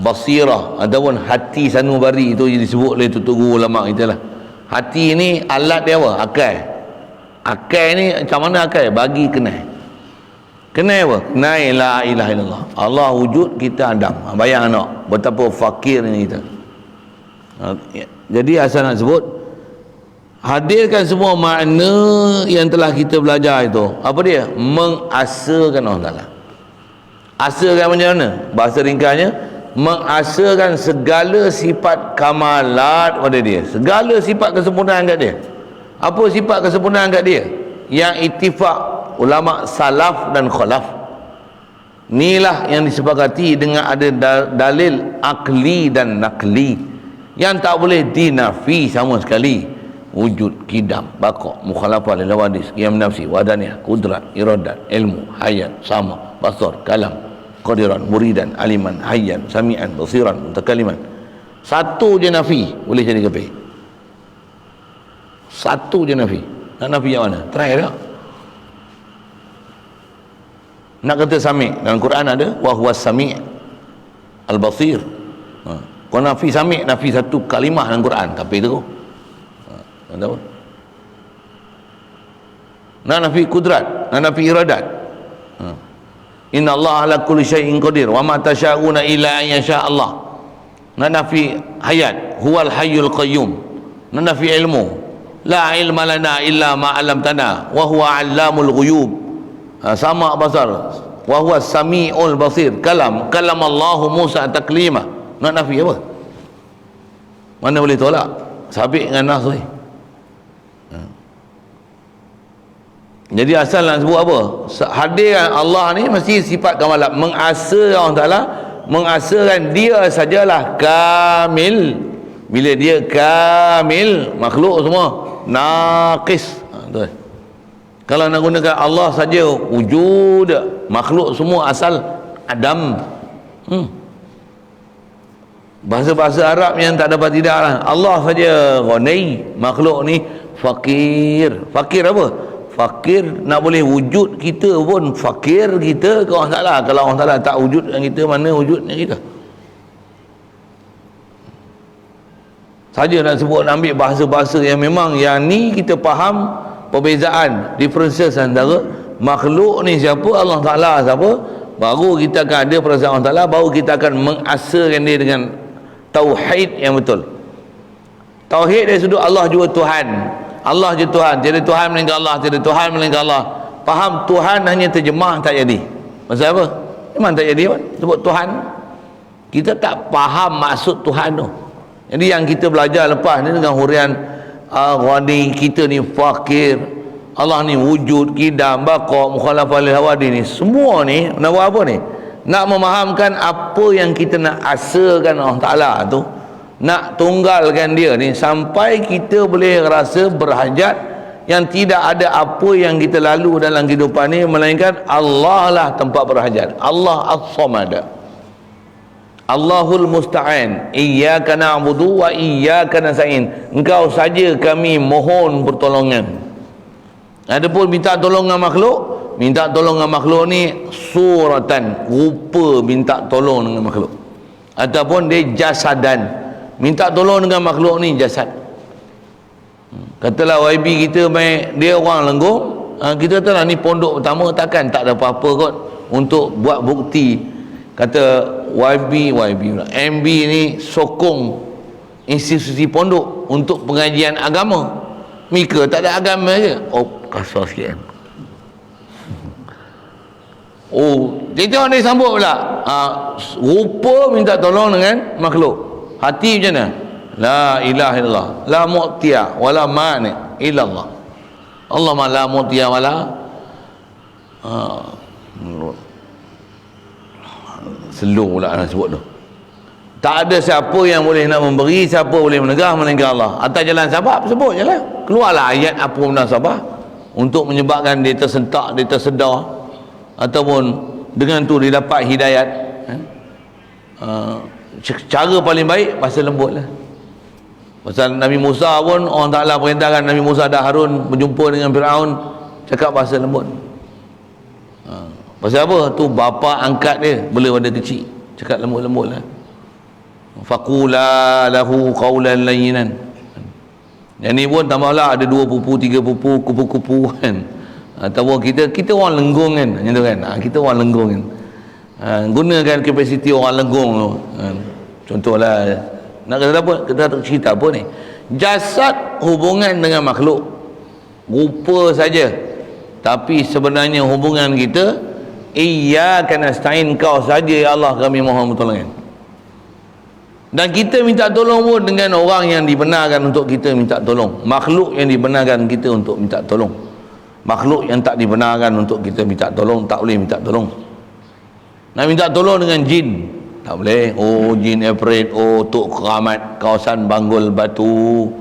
basirah ataupun hati sanubari, itu disebut oleh tutur ulama kita lah. Hati ni alat dia apa? Akal. Akal ni macam mana akal? Bagi kenal. Kenal apa? Kenal la ilaha illallah. Allah wujud, kita adam. Bayang anak betapa fakirnya kita. Jadi asal nak sebut, hadirkan semua makna yang telah kita belajar itu. Apa dia? Mengasakan Allah Ta'ala. Asakan macam mana? Bahasa ringkasnya, mengasakan segala sifat kamalat pada dia, segala sifat kesempurnaan kat dia. Apa sifat kesempurnaan kat dia? Yang ittifaq ulama salaf dan khalaf. Inilah yang disepakati dengan ada dalil akli dan nakli yang tak boleh dinafi sama sekali. Wujud, kidam, baqa, mukhalafah lil hawadis, qiyam nafsi, wadaniyah, qudrat, iradat, ilmu, hayat, sama, basar, kalam, qadiran, muridan, aliman, hayyan, sami'an, basiran, mutakaliman. Satu je nafi boleh jadi kafir. Satu je nafi. Nak nafi yang mana? Try tak? Nak kata sami' dalam Quran ada wa huwas sami' al-basir. Kau nafi sami', nafi satu kalimah dalam Quran, tapi tu tak tahu. Nak nafi kudrat, nak nafi iradat. Inna Allah ala kulli syai'in qadir wa ma tasha'una illa an yasha Allah. Nak nafi hayat, huwal hayyul qayyum. Nak nafi ilmu, la ilma lana illa ma 'allamtana wa huwa 'allamul ghuyub. Sama basar, wa huwa samiul basir. Kalam Allahu Musa taklima. Nak nafi apa? Mana boleh tolak? Sabit dengan nas ni. Jadi asal nak sebut apa? Hadir Allah ni mesti sifat kamalat. Mengasa Allah Ta'ala, mengasakan dia sajalah kamil. Bila dia kamil, makhluk semua naqis. Kalau nak gunakan Allah saja wujud, makhluk semua asal adam. Bahasa-bahasa Arab yang tak dapat tidak lah. Allah saja ghani, makhluk ni fakir. Fakir apa? Fakir nak boleh wujud kita pun fakir kita ke Allah Ta'ala. Kalau Allah Ta'ala tak wujudkan kita, mana wujudnya kita? Saja nak sebut, nak ambil bahasa-bahasa yang memang yang ni kita faham perbezaan, differences antara makhluk ni siapa, Allah Ta'ala siapa, baru kita akan ada perasaan Allah Ta'ala, baru kita akan mengasakan dia dengan tauhid yang betul. Tauhid dari sudut Allah juga Tuhan. Allah je Tuhan, tiada Tuhan melainkan Allah, tiada Tuhan melainkan Allah. Faham Tuhan hanya terjemah tak jadi. Maksud apa? Memang tak jadi kan? Sebut Tuhan, kita tak faham maksud Tuhan tu. Jadi yang kita belajar lepas ni dengan hurian ghani, kita ni fakir, Allah ni wujud, kidam, baqa, mukhalafah lil hawadi ni, semua ni nak buat apa ni? Nak memahamkan apa yang kita nak asakan Allah Ta'ala tu, nak tunggalkan dia ni sampai kita boleh rasa berhajat yang tidak ada apa yang kita lalu dalam kehidupan ni melainkan Allah lah tempat berhajat. Allah as-samad, Allahul musta'an, iyyaka na'budu wa iyyaka nasta'in. Engkau saja kami mohon pertolongan. Adapun minta tolong dengan makhluk, minta tolong dengan makhluk ni suratan, rupa minta tolong dengan makhluk, ataupun dia jasadan, minta tolong dengan makhluk ni jasad. Katalah YB kita main, dia orang Lenggong, kita tahu lah ni pondok pertama, takkan tak ada apa-apa kot untuk buat bukti. Kata MB ni sokong institusi pondok untuk pengajian agama. Mika tak ada agama je. Oh, kasar sikit kan. Oh, kita ni sambut pula. Rupa minta tolong dengan makhluk. Hati macam mana? La ilaha illallah, la mu'tiya wala mani illallah. Allah ma la mu'tiya wala selung pula nak sebut tu. Tak ada siapa yang boleh nak memberi, siapa boleh menegah melainkan Allah. Atas jalan sabab, sebut je lah. Keluarlah ayat apa munasabah untuk menyebabkan dia tersentak, dia tersedar, ataupun dengan tu dia dapat hidayat. Cara paling baik bahasa lembut lah. Pasal Nabi Musa pun Allah Ta'ala perintahkan Nabi Musa dan Harun berjumpa dengan Fir'aun, cakap bahasa lembut. Pasal apa? Tu bapa angkat dia bila pada kecil, cakap lembut-lembut lah. Faqula lahu qawlan layyinan. Yang ni pun tambahlah ada 2 pupu, 3 pupu, kupu-kupu kan. Ataupun kita orang lenggung kan, macam tu kan. Kita orang lenggung kan. Gunakan kapasiti orang lenggung tu. Contohlah, nak kata apa? Kita cerita apa ni? Jasad hubungan dengan makhluk rupa saja, tapi sebenarnya hubungan kita iyyaka nasta'in, kau saja ya Allah kami mohon pertolongan. Dan kita minta tolong pun dengan orang yang dibenarkan untuk kita minta tolong, makhluk yang dibenarkan kita untuk minta tolong. Makhluk yang tak dibenarkan untuk kita minta tolong tak boleh minta tolong. Nak minta tolong dengan jin tak boleh. Oh, jin Efrit, oh Tok Keramat kawasan Banggul Batu,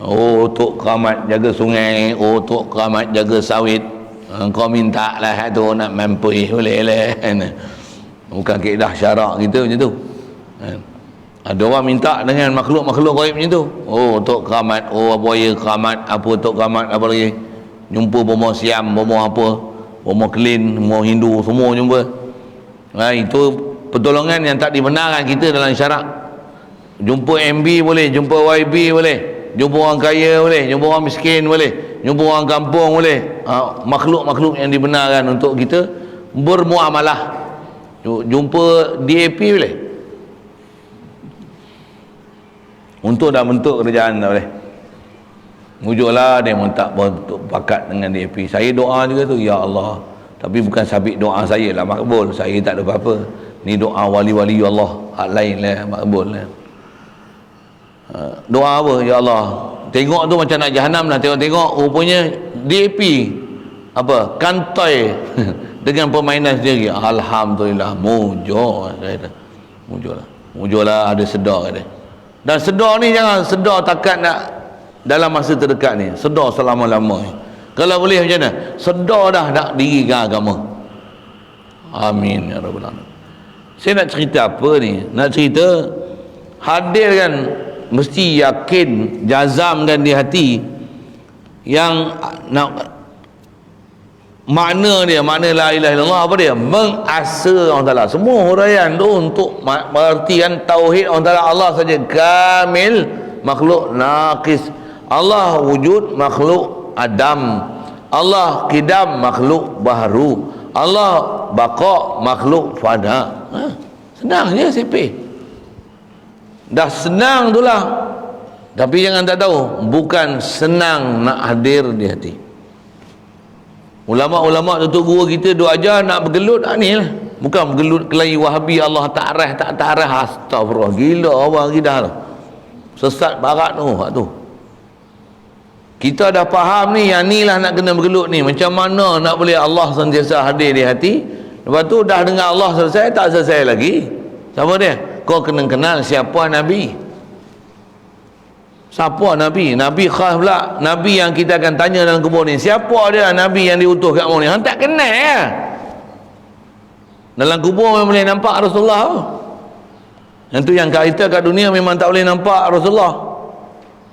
oh Tok Keramat jaga sungai, oh Tok Keramat jaga sawit, kau minta lah tu nak mampui boleh lah. Bukan kaedah syarak kita macam tu. Ada orang minta dengan makhluk-makhluk gaib macam tu. Oh Tok Keramat, oh buaya Keramat, apa Tok Keramat, apa lagi, jumpa bomo siam, bomo apa, bomo kelin, bomo Hindu, semua jumpa. Itu pertolongan yang tak dibenarkan kita dalam syarak. Jumpa MB boleh, jumpa YB boleh, jumpa orang kaya boleh, jumpa orang miskin boleh, jumpa orang kampung boleh. Makhluk-makhluk yang dibenarkan untuk kita bermuamalah. Jumpa DAP boleh. Untuk dah bentuk kerajaan tak boleh. Mujuklah dia tak pakat dengan DAP. Saya doa juga tu, ya Allah, tapi bukan sabit doa saya lah makbul. Saya tak ada apa-apa. Ni doa wali-wali Allah, hak lain lah makbul lah. Doa apa? Ya Allah, tengok tu macam nak jahanam lah. Tengok-tengok rupanya DAP apa kantoi dengan permainan sendiri. Alhamdulillah, mujurlah ada sedar dia. Dan sedar ni jangan sedar takat nak dalam masa terdekat ni, sedar selama-lama ni. Kalau boleh macam mana? Sedar dah nak dirikan agama. Amin ya rabbal alamin. Saya nak cerita apa ni? Nak cerita hadir kan, mesti yakin, jazamkan di hati yang nak makna dia, makna la ilaha illallah apa dia? Mengasa Allah Ta'ala. Semua huraian tu untuk mengertikan tauhid Allah Ta'ala. Allah saja kamil, makhluk naqis. Allah wujud, makhluk adam. Allah kidam, makhluk baharu. Allah baqa, makhluk fana. Senang je CP. Dah senang tu lah. Tapi jangan tak tahu, bukan senang nak hadir di hati. Ulama-ulama tutup guru kita duk ajar nak bergelut ni lah. Bukan bergelut kelahi Wahabi Allah tak arah. Astagfirullah, gila orang akidah tu. Sesat barat tu. Kita dah faham ni, yang ni lah nak kena bergelut ni. Macam mana nak boleh Allah sentiasa hadir di hati. Lepas tu dah dengar Allah selesai, tak selesai lagi. Siapa dia? Kau kena kenal siapa Nabi. Siapa Nabi? Nabi khas pula. Nabi yang kita akan tanya dalam kubur ni, siapa dia Nabi yang diutus kat kubur ni? Hang tak kenal ya? Dalam kubur memang boleh nampak Rasulullah. Yang tu yang kita kat dunia memang tak boleh nampak Rasulullah.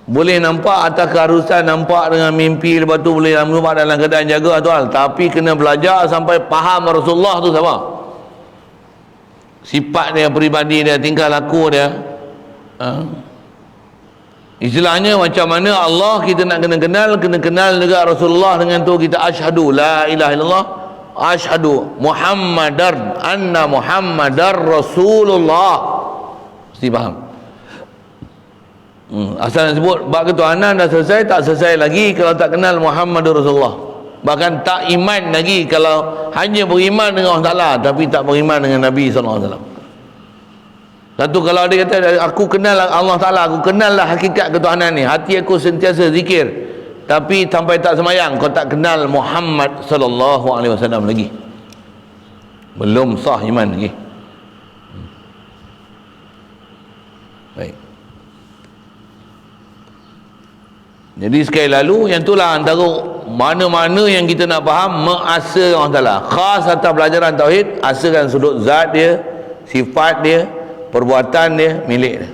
Boleh nampak atas keharusan, nampak dengan mimpi, lepas tu boleh nampak dalam keadaan jaga tu hal. Tapi kena belajar sampai faham Rasulullah tu siapa, sifat dia, peribadi dia, tingkah laku dia. Istilahnya macam mana Allah kita nak kena kenal juga Rasulullah. Dengan tu kita asyhadu la ilaha illallah, asyhadu anna Muhammadar Rasulullah. Mesti faham. Asal sebut bab ketuhanan dah selesai, tak selesai lagi kalau tak kenal Muhammadur Rasulullah. Bahkan tak iman lagi kalau hanya beriman dengan Allah Ta'ala tapi tak beriman dengan Nabi SAW. Satu, kalau dia kata aku kenal Allah Ta'ala, aku kenal lah hakikat ketuhanan ni, hati aku sentiasa zikir, tapi sampai tak semayang, kau tak kenal Muhammad SAW lagi, belum sah iman lagi. Baik. Jadi sekali lalu, yang itulah antara mana-mana yang kita nak faham, mengasa Allah Ta'ala. Khas atas pelajaran Tauhid, asakan sudut zat dia, sifat dia, perbuatan dia, milik dia.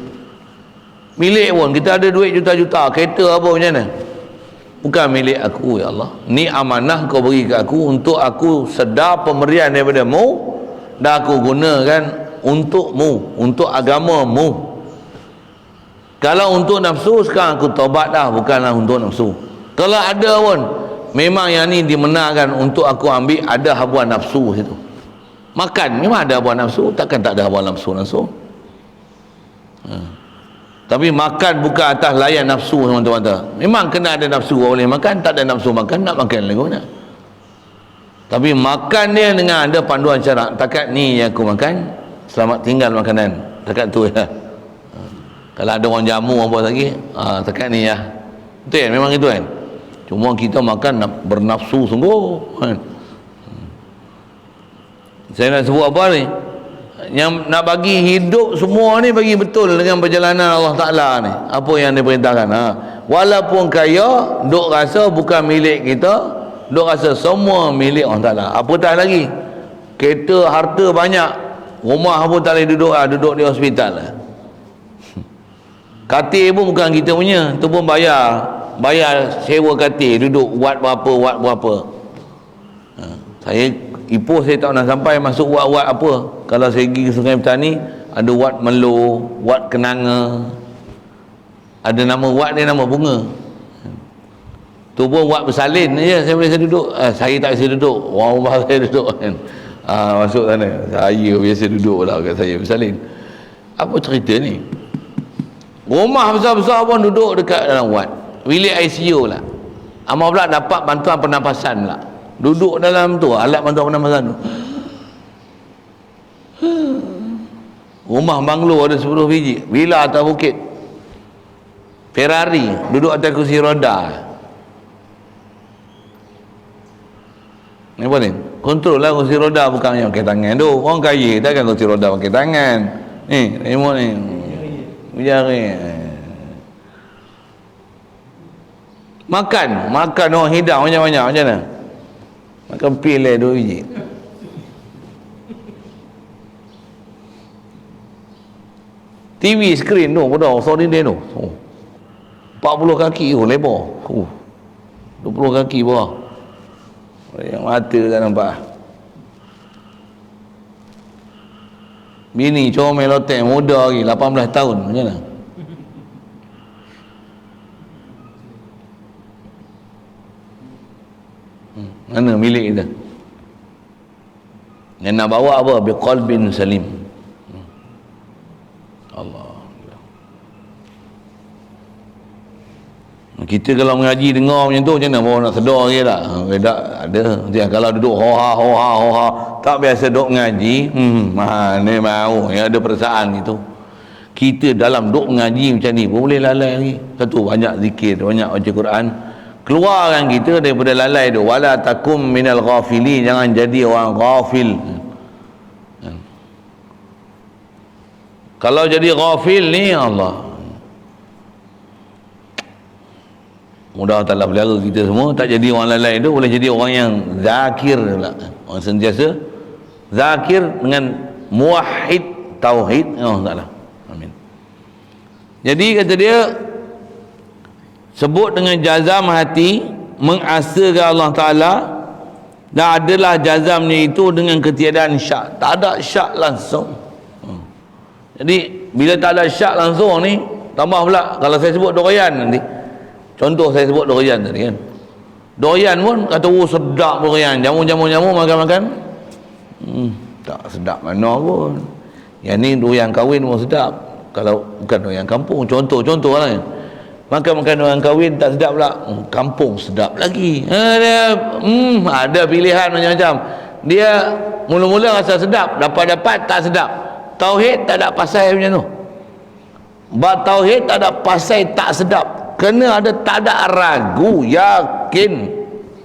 Milik pun, kita ada duit juta-juta, kereta apa macam mana? Bukan milik aku, ya Allah. Ni amanah kau beri ke aku untuk aku sedar pemberian daripada mu, dan aku gunakan untukmu, untuk agamamu. Kalau untuk nafsu, sekarang aku taubat dah, bukanlah untuk nafsu. Kalau ada pun memang yang ni dimenarkan untuk aku ambil, ada hawa nafsu situ. Makan memang ada hawa nafsu, takkan tak ada hawa nafsu langsung. Tapi makan bukan atas layan nafsu teman-teman. Memang kena ada nafsu boleh makan, tak ada nafsu makan, nak makan lagi mana. Tapi makan dia dengan ada panduan syarak. Takat ni yang aku makan, selamat tinggal makanan. Takat tu ya. Kalau ada orang jamu apa lagi, takat ni ya. Betul kan? Memang itu kan. Cuma kita makan bernafsu sungguh kan. Saya nak sebut apa ni? Yang nak bagi hidup semua ni, bagi betul dengan perjalanan Allah Ta'ala ni, apa yang dia perintahkan. Walaupun kaya, duk rasa bukan milik kita, duk rasa semua milik Allah Ta'ala. Apatah lagi, kereta harta banyak, rumah pun tak boleh duduk, duduk di hospital lah. Katil pun bukan kita punya, tu pun bayar sewa katil, duduk wad berapa. Saya Ipoh saya tak nak sampai masuk wad apa. Kalau saya pergi ke Sungai Petani, ada wad Melo, wad Kenanga, ada nama wad dia, nama bunga. Tu pun wad bersalin je saya biasa duduk. Saya tak biasa duduk, orang rumah saya duduk kan. Masuk sana, saya biasa duduk lah kat saya bersalin. Apa cerita ni? Rumah besar-besar pun duduk dekat dalam wad. Bilik ICU lah. Amal pula dapat bantuan pernafasan lah. Duduk dalam tu, alat bantuan pernafasan tu. Rumah banglo ada 10 biji, villa atas bukit, Ferrari, duduk atas kursi roda. Ni apa ni? Kontrol lah kursi roda, bukan yang pakai tangan tu. Orang kaya takkan kursi roda pakai tangan. Ni, remote ni. Jari. Makan orang hidang banyak-banyak macam mana? Makan pil 2 biji. TV skrin tu pada sorry dia tu. 40 kaki tu lebar. 20 kaki bawah. Yang mata tak nampak. Bini comel hotel muda lagi 18 tahun macam mana? Mana milik kita? Yang nak bawa apa? Biqalbin salim. Allah. Kita kalau mengaji dengar macam tu, macam mana bawa nak sedar lagi tak? Tak ada. Kalau duduk hoha tak biasa duduk mengaji, mana mau yang ada perasaan gitu. Kita dalam duduk mengaji macam ni boleh lalai lagi. Satu, banyak zikir, banyak baca Quran. Keluarkan kita daripada lalai tu. Wala takum minal ghafili, jangan jadi orang ghafil. Kalau jadi ghafil ni, Allah mudah ta'ala pelihara kita semua, tak jadi orang lalai tu, boleh jadi orang yang zakir pula. Orang sentiasa zakir dengan muwahhid tauhid Allah Ta'ala. Amin. Jadi kata dia, sebut dengan jazam hati, mengasakan Allah Ta'ala, dan adalah jazamnya itu dengan ketiadaan syak. Tak ada syak langsung. Jadi bila tak ada syak langsung ni, tambah pula kalau saya sebut durian nanti, contoh saya sebut durian tadi kan, durian pun kata sedap durian, jamu makan tak sedap mana pun. Yang ni durian kahwin pun sedap, kalau bukan durian kampung. Contoh lah, makan durian kahwin tak sedap pula, kampung sedap lagi. Ada pilihan macam-macam. Dia mula-mula rasa sedap, dapat tak sedap. Tauhid tak ada pasal macam tu. Bab tauhid tak ada pasal tak sedap. Kena ada, tak ada ragu, yakin.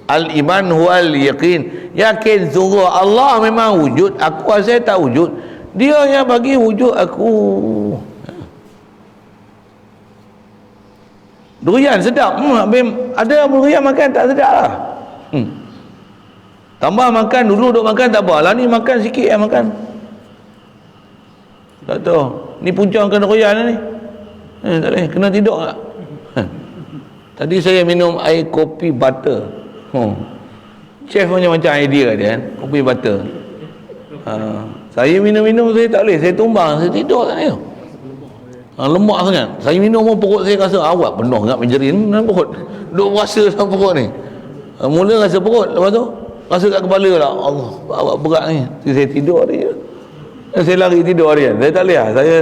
Al-iman huwal yaqin. Yakin sungguh Allah memang wujud, aku rasa tak wujud. Dia yang bagi wujud aku. Durian sedap. Ada durian makan tak sedap lah. Tambah makan, dulu duk makan tak apa lah, ni makan sikit yang makan. Tak tahu ni punca makan durian ni. Tak boleh, kena tidur tak? Tadi saya minum air kopi butter. Chef macam idea dia kan, kopi butter. Saya minum saya tak boleh, saya tumbang, saya tidur tak boleh. Lemak sangat. Saya minum pun perut saya rasa awak penuh sangat menjerin dalam perut. Duk rasa dalam perut ni. Mula rasa perut, lepas tu rasa kat kepala lah, Allah bawa berat ni. Saya tidur hari je. Saya lari tidur hari je. Saya tak boleh lah. Saya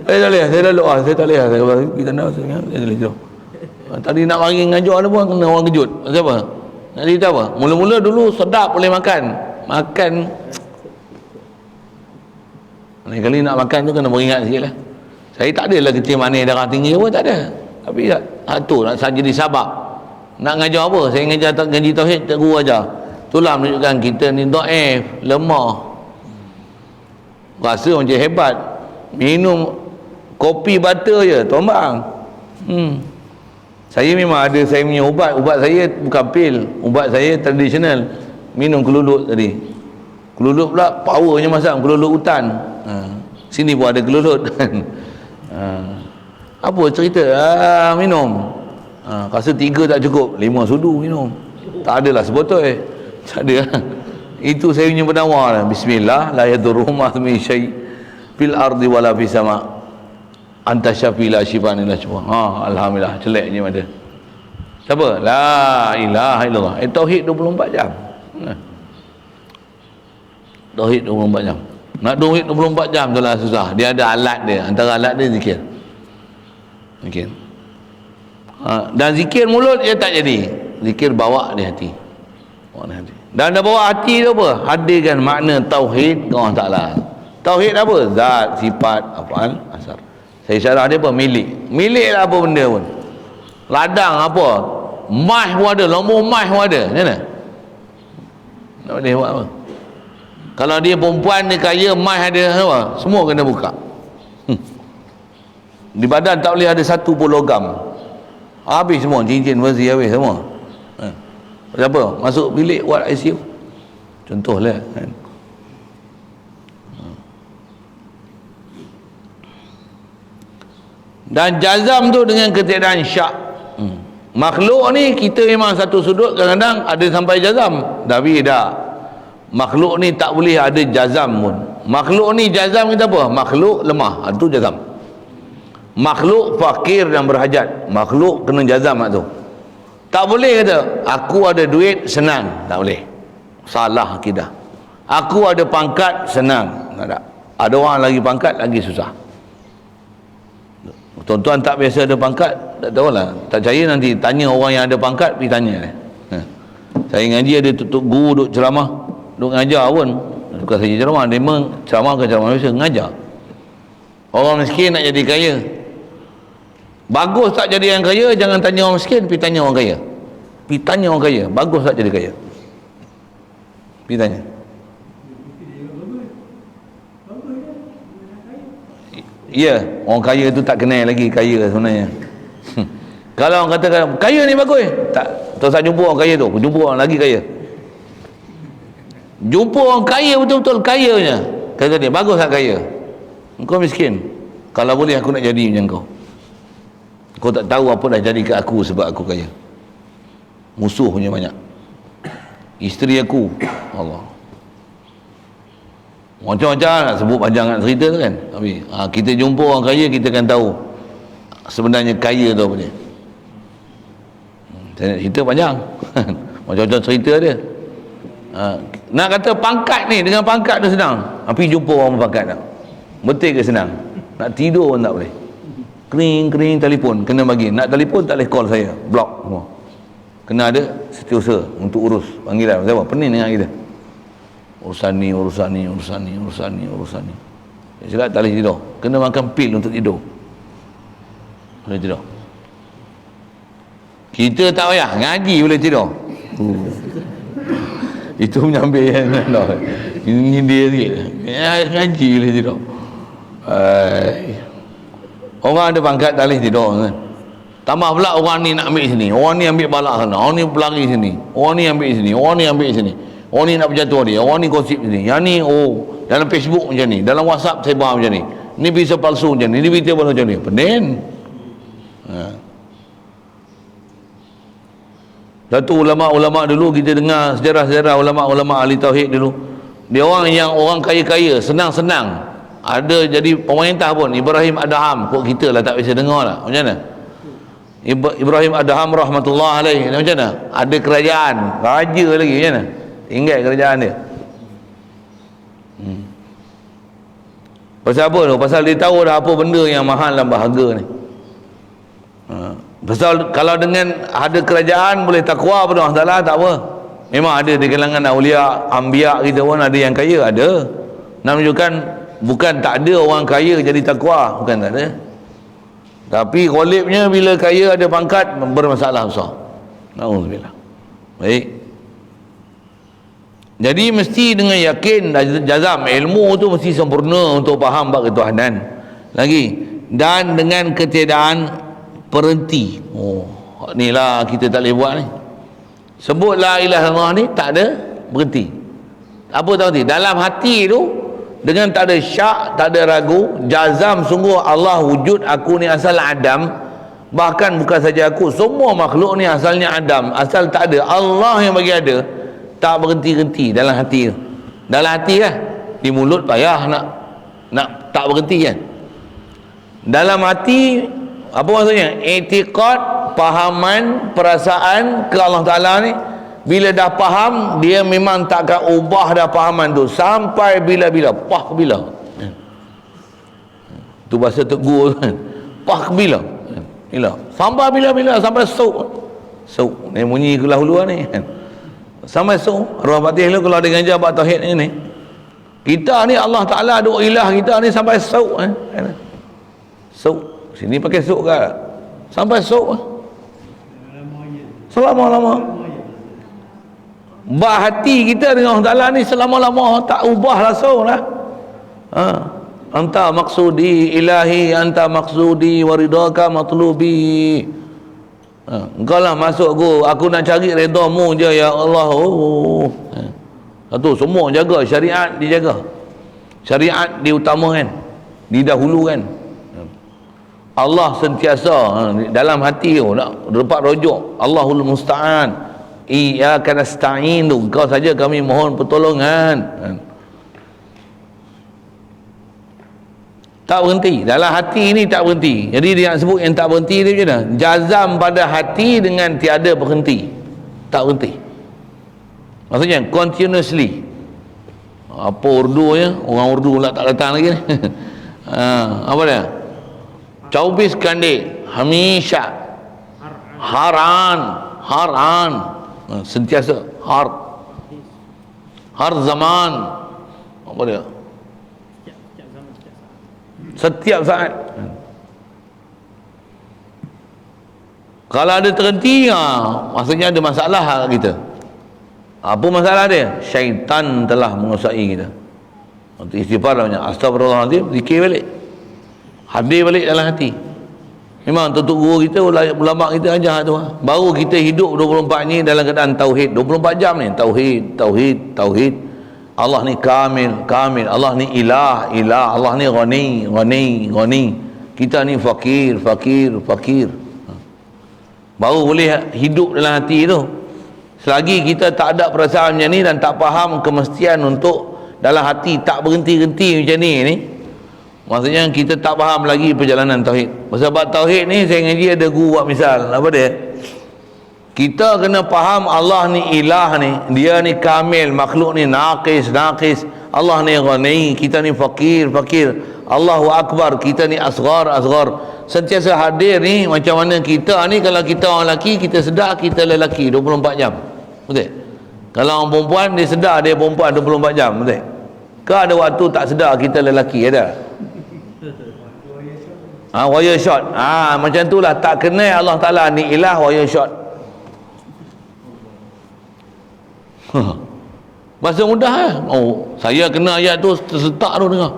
tak boleh lah. Saya dah doa. Saya tak boleh lah. Saya pergi tanda. Saya tak boleh tidur. Tadi nak mari ngajar ada pun kena orang kejut. Siapa? Nak cerita apa? Mula-mula dulu sedap boleh makan. Makan. Lain kali nak makan tu kena beringat sikit lah. Saya tak adalah kecil manis darah tinggi pun, tak ada. Tapi tu nak jadi sabak. Nak ngajar apa? Saya ngaji tauhid, tak guru ajar. Itulah menunjukkan kita ni dhaif, lemah. Rasa macam hebat. Minum kopi butter je, tombang. Saya memang ada saya punya ubat. Ubat saya bukan pil. Ubat saya tradisional. Minum kelulut tadi. Kelulut pula powernya masam. Kelulut hutan. Sini pun ada kelulut. Apa cerita? Minum. Rasa 3 tak cukup, 5 sudu minum. Tak adalah sebotol. Tak ada. Itu saya punya penawar lah. Bismillah la yadurru ma min syai fil ardi wala fis sama. Anta syafi la syifan illa syifaa. Alhamdulillah, celaknya ada. Siapa? La ilaha illallah. Tauhid 24 jam. Tauhid 24 jam. Nak tauhid 24 jam tu lah susah. Dia ada alat dia. Antara alat dia zikir. Zikir. Dan zikir mulut dia tak jadi. Zikir bawa di hati. Bawa di hati. Dan dah bawa hati tu apa? Hadirkan makna tauhid ke Allah Ta'ala. Tauhid apa? Zat, sifat, af'al, asar. Saya syarah dia apa? Milik. Milik lah apa benda pun. Ladang apa? Mah pun ada. Nombor mah pun ada. Macam mana? Nak boleh buat apa? Kalau dia perempuan, dia kaya, mah ada apa? Semua kena buka. Di badan tak boleh ada satu pun logam. Habis semua. Cincin, besi, habis semua. Siapa? Masuk bilik buat ICU. Contohlah kan. Dan jazam tu dengan ketiadaan syak. Makhluk ni kita memang satu sudut kadang-kadang ada sampai jazam. Tapi dah. Makhluk ni tak boleh ada jazam pun. Makhluk ni jazam kita apa? Makhluk lemah. Itu jazam. Makhluk fakir dan berhajat. Makhluk kena jazam tu. Tak boleh kata aku ada duit senang, tak boleh. Salah akidah. Aku ada pangkat senang, tak ada. Ada orang lagi pangkat lagi susah. Tuan-tuan tak biasa ada pangkat, tak tahulah. Tak percaya nanti tanya orang yang ada pangkat, pergi tanya dia. Saya ngaji ada tutup guru duk ceramah, duk ngajar pun. Bukan saja ceramah, dia memang ceramah ke ceramah biasa, ngajar. Orang miskin nak jadi kaya. Bagus tak jadi yang kaya, jangan tanya orang miskin, pergi tanya orang kaya. Pergi tanya orang kaya, bagus tak jadi kaya. Pergi tanya. Ya, orang kaya tu tak kenal lagi kaya sebenarnya. Kalau orang kata kaya ni bagus, tak, tak jumpa orang kaya tu, jumpa orang lagi kaya. Jumpa orang kaya betul-betul kayanya. Kata dia, bagus tak kaya? Engkau miskin. Kalau boleh aku nak jadi macam kau. Kau tak tahu apa dah jadi ke aku sebab aku kaya. Musuhnya banyak. Isteri aku, Allah. Macam-macam nak sebut panjang nak cerita tu kan. Tapi kita jumpa orang kaya, kita akan tahu sebenarnya kaya tu apa dia. Saya nak cerita panjang. Macam-macam cerita dia. Nak kata pangkat ni, dengan pangkat tu senang. Tapi jumpa orang berpangkat tak. Betul ke senang? Nak tidur pun tak boleh. Kering telefon kena bagi. Nak telefon tak boleh call saya, block semua. Kena ada setiausaha untuk urus panggilan. Siapa? Pening dengan kita. Urusan ni. Saya cakap tak boleh tidur. Kena makan pil untuk tidur. Boleh tidur. Kita tak payah ngaji boleh tidur. Itu menyambil yang ini dia sikit. Ngaji boleh tidur. Orang ada pangkat tak boleh tidur kan. Tambah pula orang ni nak ambil sini, orang ni ambil balak sana, orang ni berlari sini, orang ni ambil sini, orang ni ambil sini, orang ni nak berjatuh dia, orang ni gosip sini, yang ni dalam Facebook macam ni, dalam WhatsApp saya faham macam ni, ni bisa palsu macam ni bisa palsu macam ni. Pening. Satu ulama-ulama dulu kita dengar sejarah-sejarah ulama-ulama ahli tauhid dulu, dia orang yang orang kaya-kaya senang-senang ada jadi pemerintah pun. Ibrahim Adham, kok kita lah tak biasa dengar lah. Macam mana? Ibrahim Adham rahmatullah alaih, macam mana? Ada kerajaan, raja lagi, macam mana? Tinggal kerajaan dia. Pasal apa tu? Pasal dia tahu dah apa benda yang mahal dan berharga ni. Pasal kalau dengan ada kerajaan boleh takwa pada Allah Ta'ala, tak apa. Memang ada di kalangan awliya, anbiya kita pun ada yang kaya, ada. Nak menunjukkan bukan tak ada orang kaya jadi takwa, bukan tak ada. Tapi ghalibnya bila kaya ada pangkat bermasalah besar. Nauzubillah. Baik. Jadi mesti dengan yakin jazam, ilmu tu mesti sempurna untuk faham bab ketuhanan. Lagi, dan dengan ketiadaan berhenti. Oh, inilah kita tak boleh buat ni. Sebut la ilaha illallah ni tak ada berhenti. Apa tahu ni? Dalam hati tu dengan tak ada syak, tak ada ragu, jazam sungguh Allah wujud, aku ni asal Adam. Bahkan bukan saja aku, semua makhluk ni asalnya Adam, asal tak ada, Allah yang bagi ada. Tak berhenti-henti dalam hati tu. Dalam hati kan, di mulut payah nak tak berhenti kan. Dalam hati apa maksudnya? I'tiqad, pahaman, perasaan ke Allah Ta'ala ni, bila dah faham, dia memang takkan ubah dah pahaman tu sampai bila-bila, bila tu bahasa tegur kan, bila sampai bila-bila, sampai sok ni bunyi kelah huluan ni kan, sampai sok arwah patih lu kalau ada ngajar bab tauhid ni kita ni Allah Ta'ala ada ilah kita ni sampai sok kan, sok sini pakai sok ke sampai sok selama-lama. Bak hati kita dengan Allah Ta'ala ni selama-lama tak ubah langsung lah. Anta maksudi ilahi, anta maksudi waridaka matlubi. Engkau lah masuk aku nak cari redamu je ya Allah. Satu, semua jaga syariat, dijaga syariat diutamakan, didahulukan. Allah sentiasa dalam hati tu nak dapat rujuk. Allahul musta'an, iyyaka nasta'in, engkau saja kami mohon pertolongan. Tak berhenti dalam hati ni, tak berhenti. Jadi dia nak sebut yang tak berhenti dia macam mana? Jazam pada hati dengan tiada berhenti, tak berhenti. Maksudnya continuously. Apa Urdunya? Orang Urdu pula tak datang lagi ni. Apa dia? 24 घंटे हमेशा haran sentiasa har zaman, apa dia, setiap saat. Kalau ada terhenti, maksudnya ada masalah kita. Apa masalah dia? Syaitan telah menguasai kita. Untuk istighfar banyak, astagfirullahaladzim, zikir balik, hadir balik dalam hati. Memang tutup guru kita, ulama kita ajar tu, baru kita hidup 24 ni dalam keadaan tauhid, 24 jam ni tauhid. Allah ni kamil, Allah ni ilah, Allah ni ghani. Kita ni fakir. Baru boleh hidup dalam hati tu. Selagi kita tak ada perasaan macam ni dan tak faham kemestian untuk dalam hati tak berhenti-henti macam ni, maksudnya kita tak faham lagi perjalanan tauhid. Sebab tauhid ni saya ngaji ada guru buat misal, apa dia? Kita kena faham Allah ni ilah ni, dia ni kamil, makhluk ni naqis. Allah ni ghani, kita ni fakir. Allahu akbar, kita ni asghar. Sentiasa hadir ni. Macam mana kita ni, kalau kita orang lelaki, kita sedar kita lelaki 24 jam. Betul? Kalau orang perempuan, dia sedar dia perempuan 24 jam. Betul? Ke ada waktu tak sedar kita lelaki? Ada? Wire shot. Macam itulah, tak kenal Allah Ta'ala ni ilah, wire shot. Bahasa mudah lah. Saya kena ayat tu tersetak tu dengar.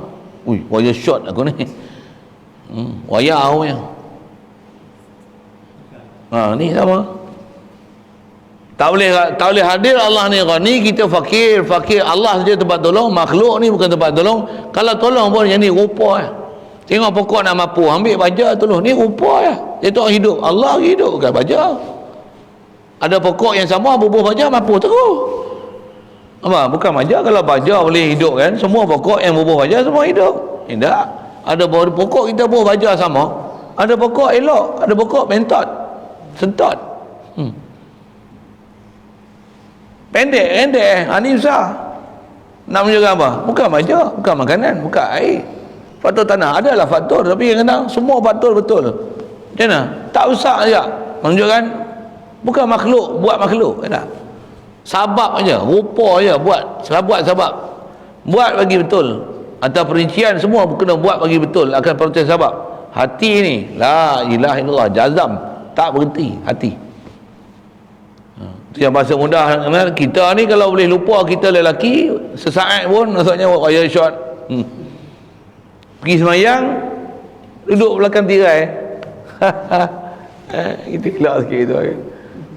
Wire shot aku ni. Wayar aku yang. Ni sama. Tak boleh hadir Allah ni ghani, kita fakir. Allah saja tempat tolong, makhluk ni bukan tempat tolong. Kalau tolong pun yang ni rupa. Tengok pokok nak mampu, ambil baja tolong. Ni rupa ya. Dia tu orang hidup. Allah hidup bukan baja. Ada pokok yang sama bubuh baja mampu terus. Apa? Bukan baja. Kalau baja boleh hidup kan, semua pokok yang bubuh baja semua hidup. Tak. Ada pokok kita bubuh baja sama. Ada pokok elok, ada pokok bentot. Sentot. Pendek ni besar. Nak menjaga apa? Bukan baja, bukan makanan, bukan air. Faktor tanah adalah faktor, tapi yang kadang semua faktor betul. Macam mana? Tak besar saja menunjukkan bukan makhluk, buat makhluk, tak? Sabab aja, rupa aja buat sebab. Buat bagi betul. Atau perincian semua kena buat bagi betul akan proses sebab. Hati ni la ilaha illallah, jazam, tak berhenti hati. Itu yang bahasa mudah. Kita ni kalau boleh lupa kita lelaki sesaat pun, maksudnya raya shot. Pergi semayang, duduk belakang tirai. Kita kelak sikit tu.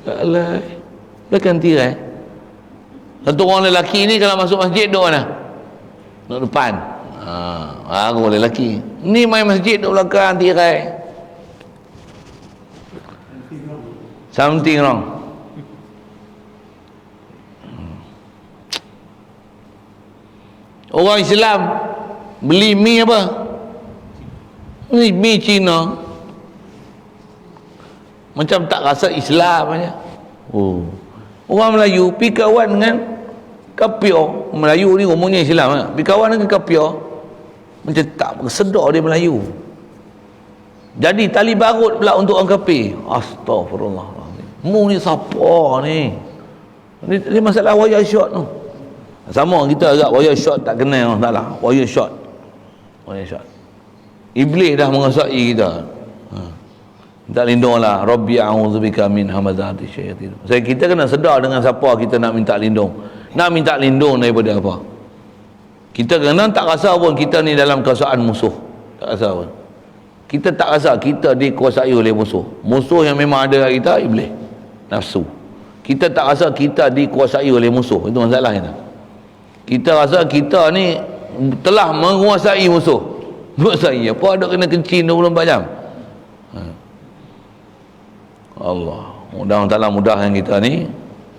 Allah, belakang tirai. Satu orang lelaki ni kalau masuk masjid duduk mana? Duduk depan. Aku lelaki. Ni main masjid duduk belakang tirai. Something wrong. Orang Islam beli mi apa? Ni mi Cina. Macam tak rasa Islam aja. Orang Melayu pi kawan dengan kapio. Melayu ni umumnya Islam, pi kawan dengan kapio. Macam tak bersedar dia Melayu. Jadi tali barut pula untuk orang kafir. Astagfirullahaladzim. Mu ni siapa ni? Ni masalah wayar shot tu. Sama kita agak wayar shot tak kenal, tak lah. Wayar shot. Iblis dah menguasai kita. Minta lindung lah. Rabbi a'udzubika min hamazati syaitan. Saya kita kena sedar dengan siapa kita nak minta lindung. Nak minta lindung daripada apa? Kita kena tak rasa pun kita ni dalam kekuasaan musuh. Tak rasa pun. Kita tak rasa kita dikuasai oleh musuh. Musuh yang memang ada kita, iblis. Nafsu. Kita tak rasa kita dikuasai oleh musuh. Itu masalah kita. Kita rasa kita ni telah menguasai musuh. Menguasai apa? Ada kena kencing 24 jam. Allah, mudah-mudahan mudahkan kita ni.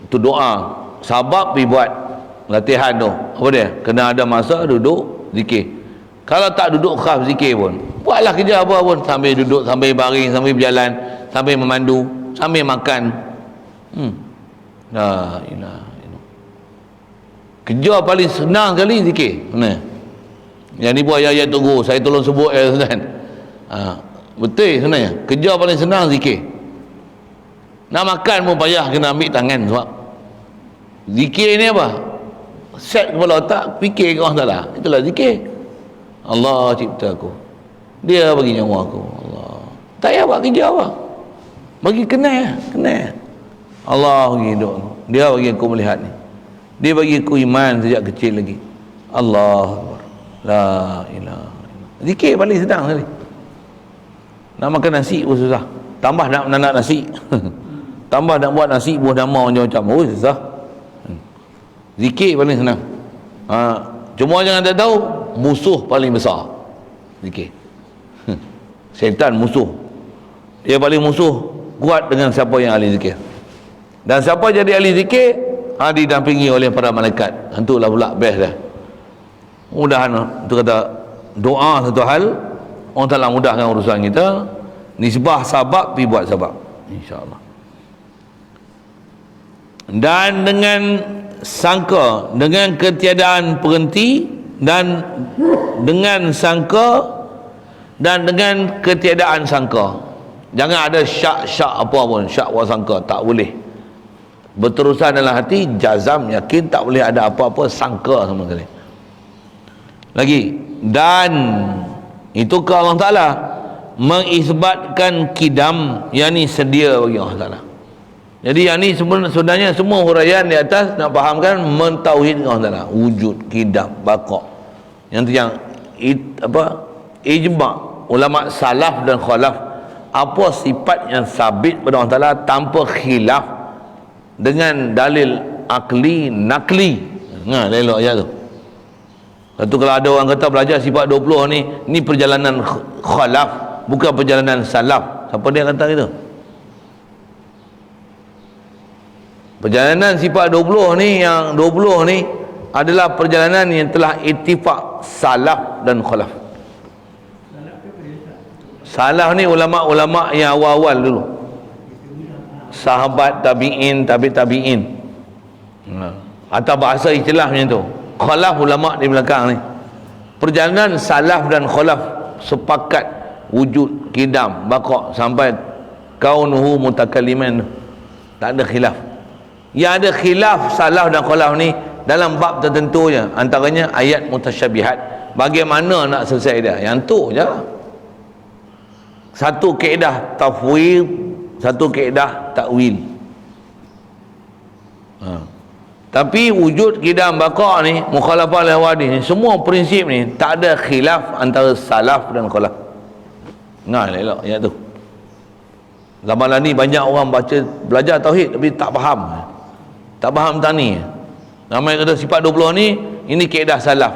Itu doa. Sabab pergi buat latihan tu. Apa dia? Kena ada masa duduk zikir. Kalau tak duduk khaf zikir pun, buatlah kerja apa pun, sambil duduk, sambil baring, sambil berjalan, sambil memandu, sambil makan. La ilaha illallah. Kerja paling senang kali zikir. Mana? Yang ni buat ayat tunggu, saya tolong sebut kan. Betul sebenarnya. Kerja paling senang zikir. Nak makan pun payah kena ambil tangan sebab zikir ni apa? Set kepala otak, fikir ke Allah Ta'ala. Itulah zikir. Allah cipta aku, dia bagi nyawa aku. Allah tak payah buat kerja apa, bagi kenal. Allah bagi hidup aku, dia bagi aku melihat ni, dia bagi aku iman sejak kecil lagi. Allah Akbar. La ilaha illallah. Zikir paling senang sekali. Nak makan nasi pun susah, tambah nak nasi. Tambah nak buat nasi buah nama macam-macam. Susah. Zikir paling senang. Cuma jangan tak tahu, musuh paling besar zikir. Syaitan musuh. Dia paling musuh kuat dengan siapa yang ahli zikir. Dan siapa jadi ahli zikir, didampingi oleh para malaikat. Itulah pula best dah. Mudahan tu kata doa satu hal, orang Ta'ala mudahkan urusan kita. Nisbah sabab pi buat sabab, insya-Allah. Dan dengan sangka, dengan ketiadaan berhenti, dan dengan sangka, dan dengan ketiadaan sangka. Jangan ada syak apa pun, syak wasangka, tak boleh. Berterusan dalam hati, jazam, yakin, tak boleh ada apa-apa sangka sama sekali. Lagi, dan itu ke Allah Ta'ala mengisbatkan kidam, yang ni sedia bagi Allah Ta'ala. Jadi yang ni sebenarnya semua huraian di atas nak fahamkan mentauhidkan Allah Ta'ala, wujud, kidam, baqa. Yang tu yang ijma' ulama salaf dan khalaf, apa sifat yang sabit pada Allah Ta'ala tanpa khilaf dengan dalil akli, nakli. Elok aja tu. Lepas tu kalau ada orang kata belajar sifat 20 ni perjalanan khalaf, bukan perjalanan salaf. Siapa dia kata gitu? Perjalanan sifat 20 ni, yang 20 ni adalah perjalanan yang telah ittifaq salaf dan khalaf. Salaf ni ulama-ulama yang awal-awal dulu. sahabat, tabi'in, tabi'in. Atau bahasa istilah macam tu. Khalaf ulama di belakang ni. Perjalanan salaf dan khalaf sepakat wujud qidam, baqa sampai kaunuhu mutakalliman. Tak ada khilaf. Yang ada khilaf salaf dan khalaf ni dalam bab tertentu je, antaranya ayat mutasyabihat, bagaimana nak selesai dia, yang tu je. Satu kaedah tafwid, satu kaedah takwil. Tapi wujud qidam baqa ni, mukhalafah lil hadis ni, semua prinsip ni tak ada khilaf antara salaf dan khalaf. Nah, elok ayat tu. Zaman ni banyak orang belajar tauhid tapi tak faham. Tak faham tani. Namanya kata sifat 20 ni, ini kaedah salaf.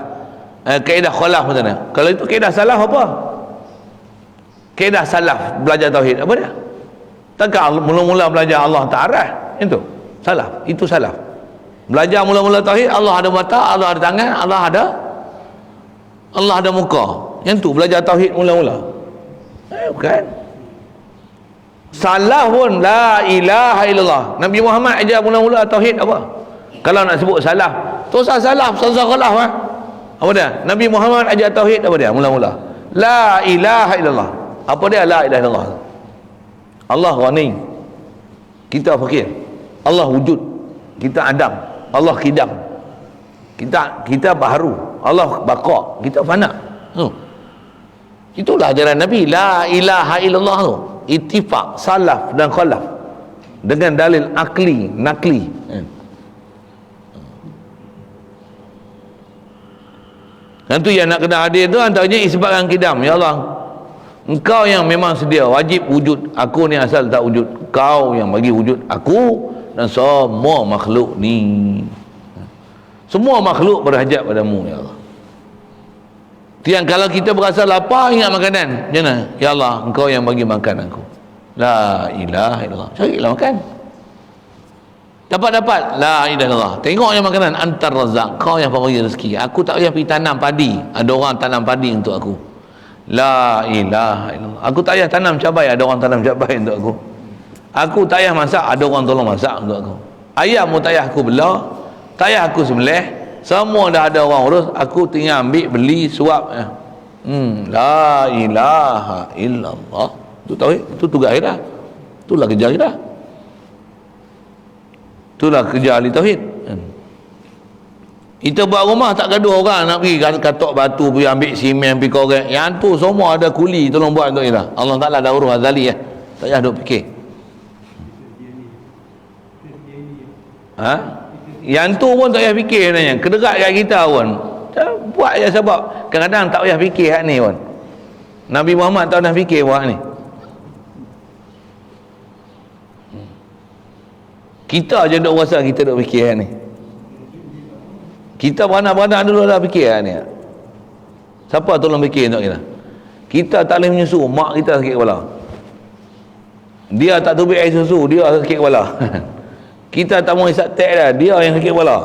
Kaedah khalaf macam mana? Kalau itu kaedah salaf apa? Kaedah salaf belajar tauhid apa dia? Takkan mula-mula belajar Allah Ta'ala itu salaf, itu salaf. Belajar mula-mula tauhid, Allah ada mata, Allah ada tangan, Allah ada muka. Yang tu belajar tauhid mula-mula. Bukan. Salaf pun la ilaha illallah. Nabi Muhammad ajar mula-mula tauhid apa? Kalau nak sebut salaf, tu salaf, khalaf ah. Apa dia? Nabi Muhammad ajar tauhid apa dia mula-mula? La ilaha illallah. Apa dia la ilaha illallah? Allah ghani, kita fakir. Allah wujud, kita adam. Allah qidam, kita baharu. Allah baqa, kita fana. Itulah ajaran Nabi, la ilaha illallah tu. Ittifaq salaf dan khalaf dengan dalil akli, nakli. Dan tu yang nak kena hadir tu antaranya isbatkan qidam. Ya Allah, Engkau yang memang sedia wajib wujud, aku ni asal tak wujud. Kau yang bagi wujud aku dan semua makhluk ni. Semua makhluk berhajat padamu ya Allah. Tiang kalau kita berasa lapar, ingat makanan. Macam mana? Ya Allah, Engkau yang bagi makan aku. La ilaha illallah. Carilah makan. Dapat. La ilaha illallah. Tengok yang makanan. Antar razak. Kau yang bagi rezeki. Aku tak payah pergi tanam padi. Ada orang tanam padi untuk aku. La ilaha illallah. Aku tak payah tanam cabai. Ada orang tanam cabai untuk aku. Aku tak payah masak. Ada orang tolong masak untuk aku. Ayam mu tak payah aku belah. Tak payah aku sembelih. Semua dah ada orang urus, aku tinggal ambil, beli, suap. La ilaha illallah. Itu tauhid, itu tugas akhirat. Itulah kerja akhirat. Itulah kerja ahli tauhid. Kita buat rumah tak gaduh orang nak pergi katok batu, pergi ambil simen, pergi korek. Yang tu semua ada kuli tolong buat untuk kita. Allah Ta'ala dah urus azali ya. Tak payah duk fikir. Yang tu pun tak payah fikir sebenarnya. Kederat kat kita pun. Buat je sebab kadang-kadang tak payah fikir hak ni pun. Nabi Muhammad tak pernah fikir buat ni. Kita je duk rasa kita duk fikir hak ni. Kita beranak-beranak dulu dah fikir hak ni. Siapa tolong fikir untuk kita? Kita tak boleh menyusu, mak kita sakit kepala. Dia tak tubik air susu, dia sakit kepala. Kita tak mau isap teh dah, dia yang sakit kepala.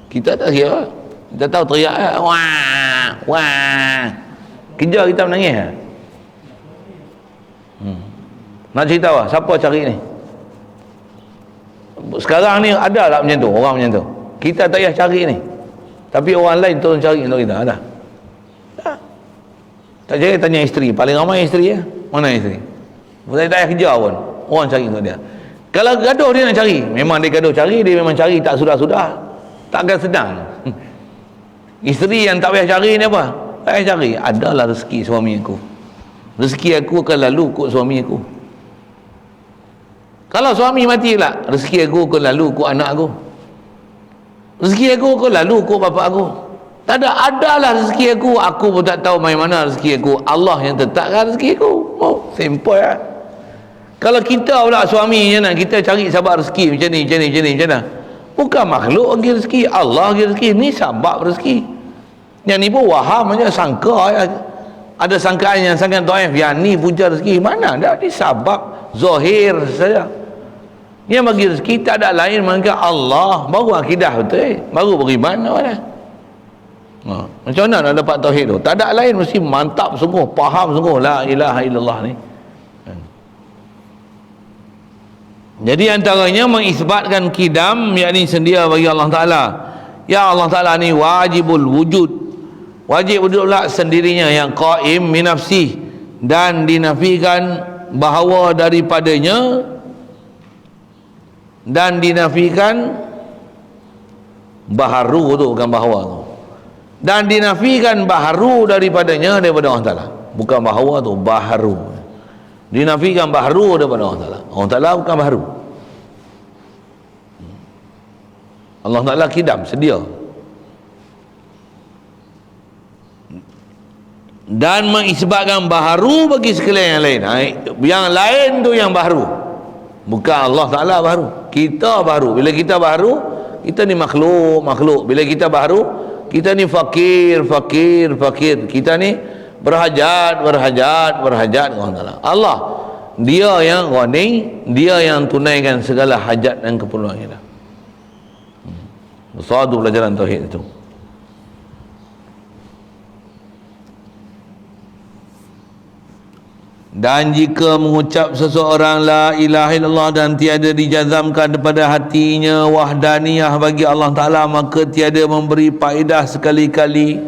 Kita tak kira. Kita tahu teriak wah. Kerja kita menangis. Nak cerita apa? Siapa cari ni? Sekarang ni ada tak macam tu, orang macam tu? Kita tak payah cari ni. Tapi orang lain tolong cari untuk kita. Ada? Tak cari, tanya isteri. Paling ramai isteri ya. Mana isteri? Saya tak payah kerja pun. Orang cari untuk dia. Kalau gaduh dia nak cari, memang dia gaduh cari, dia memang cari tak sudah-sudah, takkan sedang. Isteri yang tak payah cari ni apa? Tak payah cari, adalah rezeki suami aku. Rezeki aku akan lalu ikut suami aku. Kalau suami mati lah, rezeki aku akan lalu ikut anak aku. Rezeki aku akan lalu ikut bapa aku. Tak ada, adalah rezeki aku pun tak tahu main mana rezeki aku. Allah yang tetapkan rezeki aku. Oh, simple lah. Kalau kita pula suami je nak kita cari sebab rezeki macam ni macam mana? Bukan makhluk bagi rezeki, Allah bagi rezeki. Ni sebab rezeki. Yang ni pun waham aja, sangka ya. Ada sangkaan yang sangat dhaif, yang ni punca rezeki. Mana ada, ni sebab zahir saja. Yang bagi rezeki tak ada lain melainkan Allah. Baru akidah betul, baru beriman dah. Macam mana nak dapat tauhid tu? Tak ada lain, mesti mantap sungguh, faham sungguh la ilaha illallah ni. Jadi antaranya mengisbatkan kidam, yakni sedia bagi Allah Ta'ala. Ya Allah Ta'ala ni wajibul wujud, wajib wujudlah sendirinya, yang qaim min nafsih, dan dinafikan bahawa daripadanya, dan dinafikan baharu tu, bukan bahawa tu, dan dinafikan baharu daripadanya, daripada Allah Ta'ala. Bukan bahawa tu, baharu, dinafikan baharu daripada Allah Ta'ala. Allah Ta'ala bukan baharu. Allah Ta'ala kidam, sedia. Dan mengisbatkan baharu bagi sekalian yang lain. Yang lain tu yang baharu, bukan Allah Ta'ala baharu. Kita baharu. Bila kita baharu, kita ni makhluk. Bila kita baharu, kita ni fakir. Kita ni berhajat Allah Ta'ala. Allah, dia yang ghani, dia yang tunaikan segala hajat dan keperluan kita. Satu pelajaran tauhid itu. Dan jika mengucap seseorang la ilaha illallah dan tiada dijazamkan daripada hatinya wahdaniyah bagi Allah Ta'ala, maka tiada memberi faedah sekali-kali.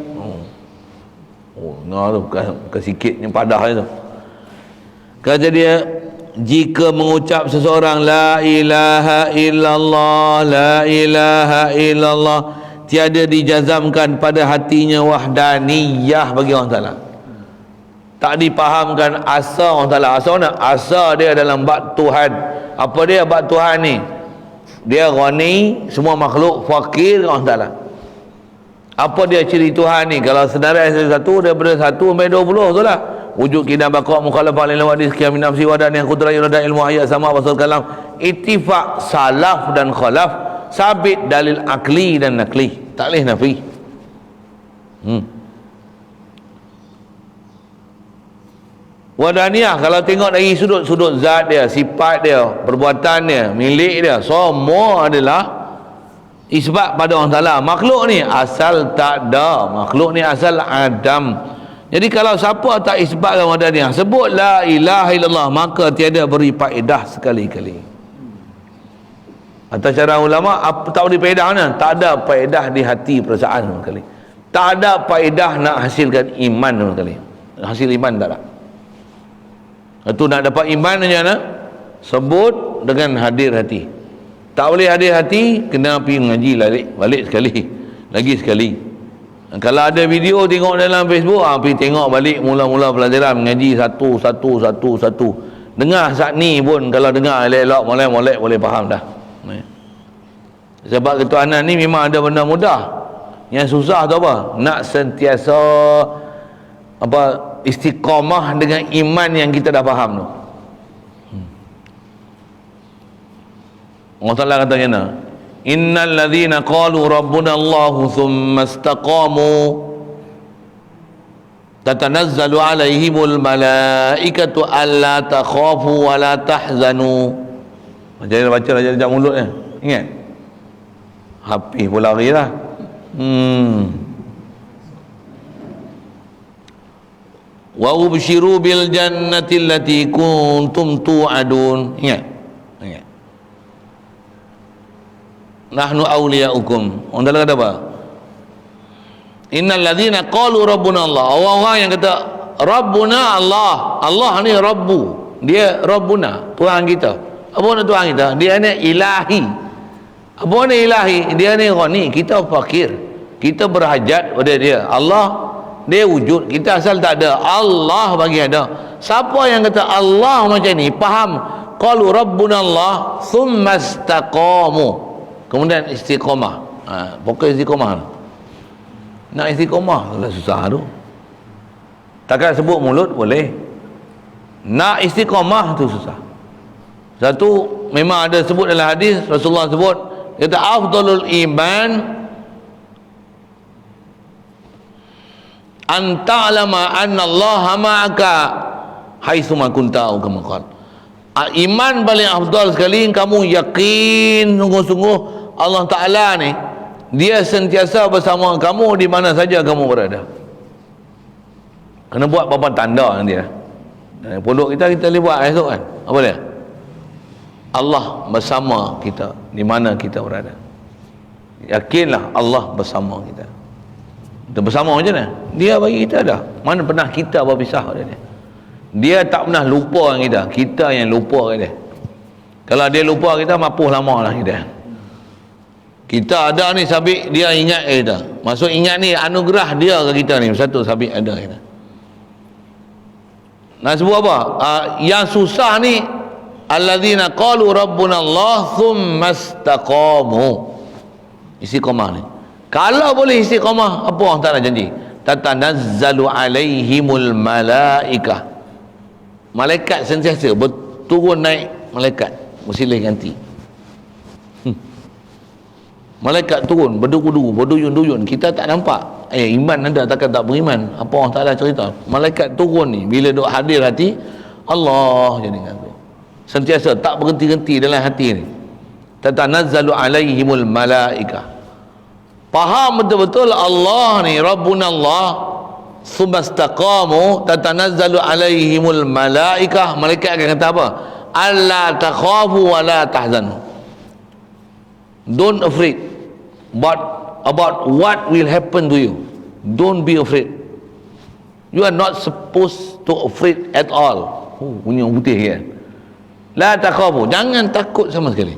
Nah tu bukan sikit yang padah itu. Kata dia, jika mengucap seseorang la ilaha illallah, tiada dijazamkan pada hatinya wahdaniyah bagi Allah Ta'ala, tak dipahamkan asa Allah Ta'ala. Asa mana? Asa dia dalam bab Tuhan. Apa dia bab Tuhan ni? Dia ghani, semua makhluk fakir Allah Ta'ala. Apa dia ciri Tuhan ni? Kalau senarai satu daripada 1 sampai 20 tu lah. Wujud kidam baqa' mukhalafah lil wadis qiyam min nafsi wadan yang qudrah dan ilmu ayat sama wasal kalam, ittifaq salaf dan khalaf, sabit dalil akli dan nakli, tak boleh nafi. Wadaniyah kalau tengok dari sudut zat dia, sifat dia, perbuatan dia, milik dia, semua adalah isbat pada Allah Ta'ala. Makhluk ni asal tak ada, makhluk ni asal adam. Jadi kalau siapa tak isbatkan wadaniyah, sebut la ilaha illallah, maka tiada beri faedah sekali-kali. Atas cara ulama, apa tak beri faedah mana? Tak ada faedah di hati perasaan sekali. Tak ada faedah nak hasilkan iman sekali. Hasil iman tak ada. Itu nak dapat iman macam mana? Sebut dengan hadir hati. Tak boleh hadir hati, kena pergi mengaji balik sekali, lagi sekali. Kalau ada video tengok dalam Facebook, pergi tengok balik mula-mula pelajaran, mengaji satu. Dengar saat ni pun, kalau dengar elok-elok, molek boleh faham dah. Sebab ketuhanan ni memang ada benda mudah. Yang susah tu apa? Nak sentiasa istiqamah dengan iman yang kita dah faham tu. Allah Ta'ala katanya, innal ladzina qalu rabbuna Allahu thumma istaqamu tatanazzalu alaihimul malaikatu alla takhafu wa la tahzanu. Jangan baca raja mulut ni. Ingat? Habis pula lari lah. Wa ubshiru bil jannati allati kuntum tu'adun. Ingat? Nahnu awliya'ukum. Orang dalam kata apa? Innal ladzina qalu rabbuna Allah. Orang-orang yang kata Rabbuna Allah. Allah ni Rabbu. Dia Rabbuna, Tuhan kita. Apa nak Tuhan kita? Dia ni ilahi. Apa ni ilahi? Dia ni ghani, kita fakir. Kita berhajat pada dia. Allah, dia wujud, kita asal tak ada. Allah bagi ada. Siapa yang kata Allah macam ni, faham qalu rabbuna Allah thumma istaqamu, kemudian istiqamah. Pokok istiqamah. Nak istiqamah lah susah tu. Takkan sebut mulut boleh. Nak istiqamah tu susah. Satu, memang ada sebut dalam hadis, Rasulullah sebut, kata afdalul iman an ta'lama anna Allah ma'aka haitsu ma kunta au kama qala. Iman paling afdal sekali, kamu yakin sungguh-sungguh Allah Ta'ala ni dia sentiasa bersama kamu di mana saja kamu berada. Kena buat beberapa tanda dengan dia. Pondok kita boleh buat esok kan? Apa dia? Allah bersama kita di mana kita berada. Yakinlah Allah bersama kita. Kita bersama macam mana? Dia bagi kita dah. Mana pernah kita berpisah dengan dia. Dia tak pernah lupa dengan kita yang lupa dengan dia. Kalau dia lupa kita, mapuh lama lah kita. Kita ada ni sabit, dia ingat kita. Maksud ingat ni anugerah dia ke kita ni. Satu sabit ada kita. Nak sebut apa? Yang susah ni, alladzina qalu rabbuna Allah thumma istaqamu. Istiqamah ni. Kalau boleh istiqamah, apa Allah Ta'ala janji? Tatanazzalu alaihimul malaikah. Malaikat sentiasa berturun naik malaikat bersilih ganti. Malaikat turun berdugu-dugu, berduyun-duyun, kita tak nampak. Iman anda takkan tak beriman. Apa Allah Ta'ala cerita? Malaikat turun ni bila duk hadir hati Allah jadi tu. Sentiasa tak berhenti-henti dalam hati ni. Tatanazzalu alaihimul malaikah. Faham betul-betul Allah ni Rabbuna Allah, sumastaqamu, tatanazzalu alaihimul malaikah. Malaikat akan kata apa? Alla takhafu wa la tahzanu. Don't afraid about what will happen to you. Don't be afraid. You are not supposed to afraid at all. Punya putih kan. La takhafu, jangan takut sama sekali.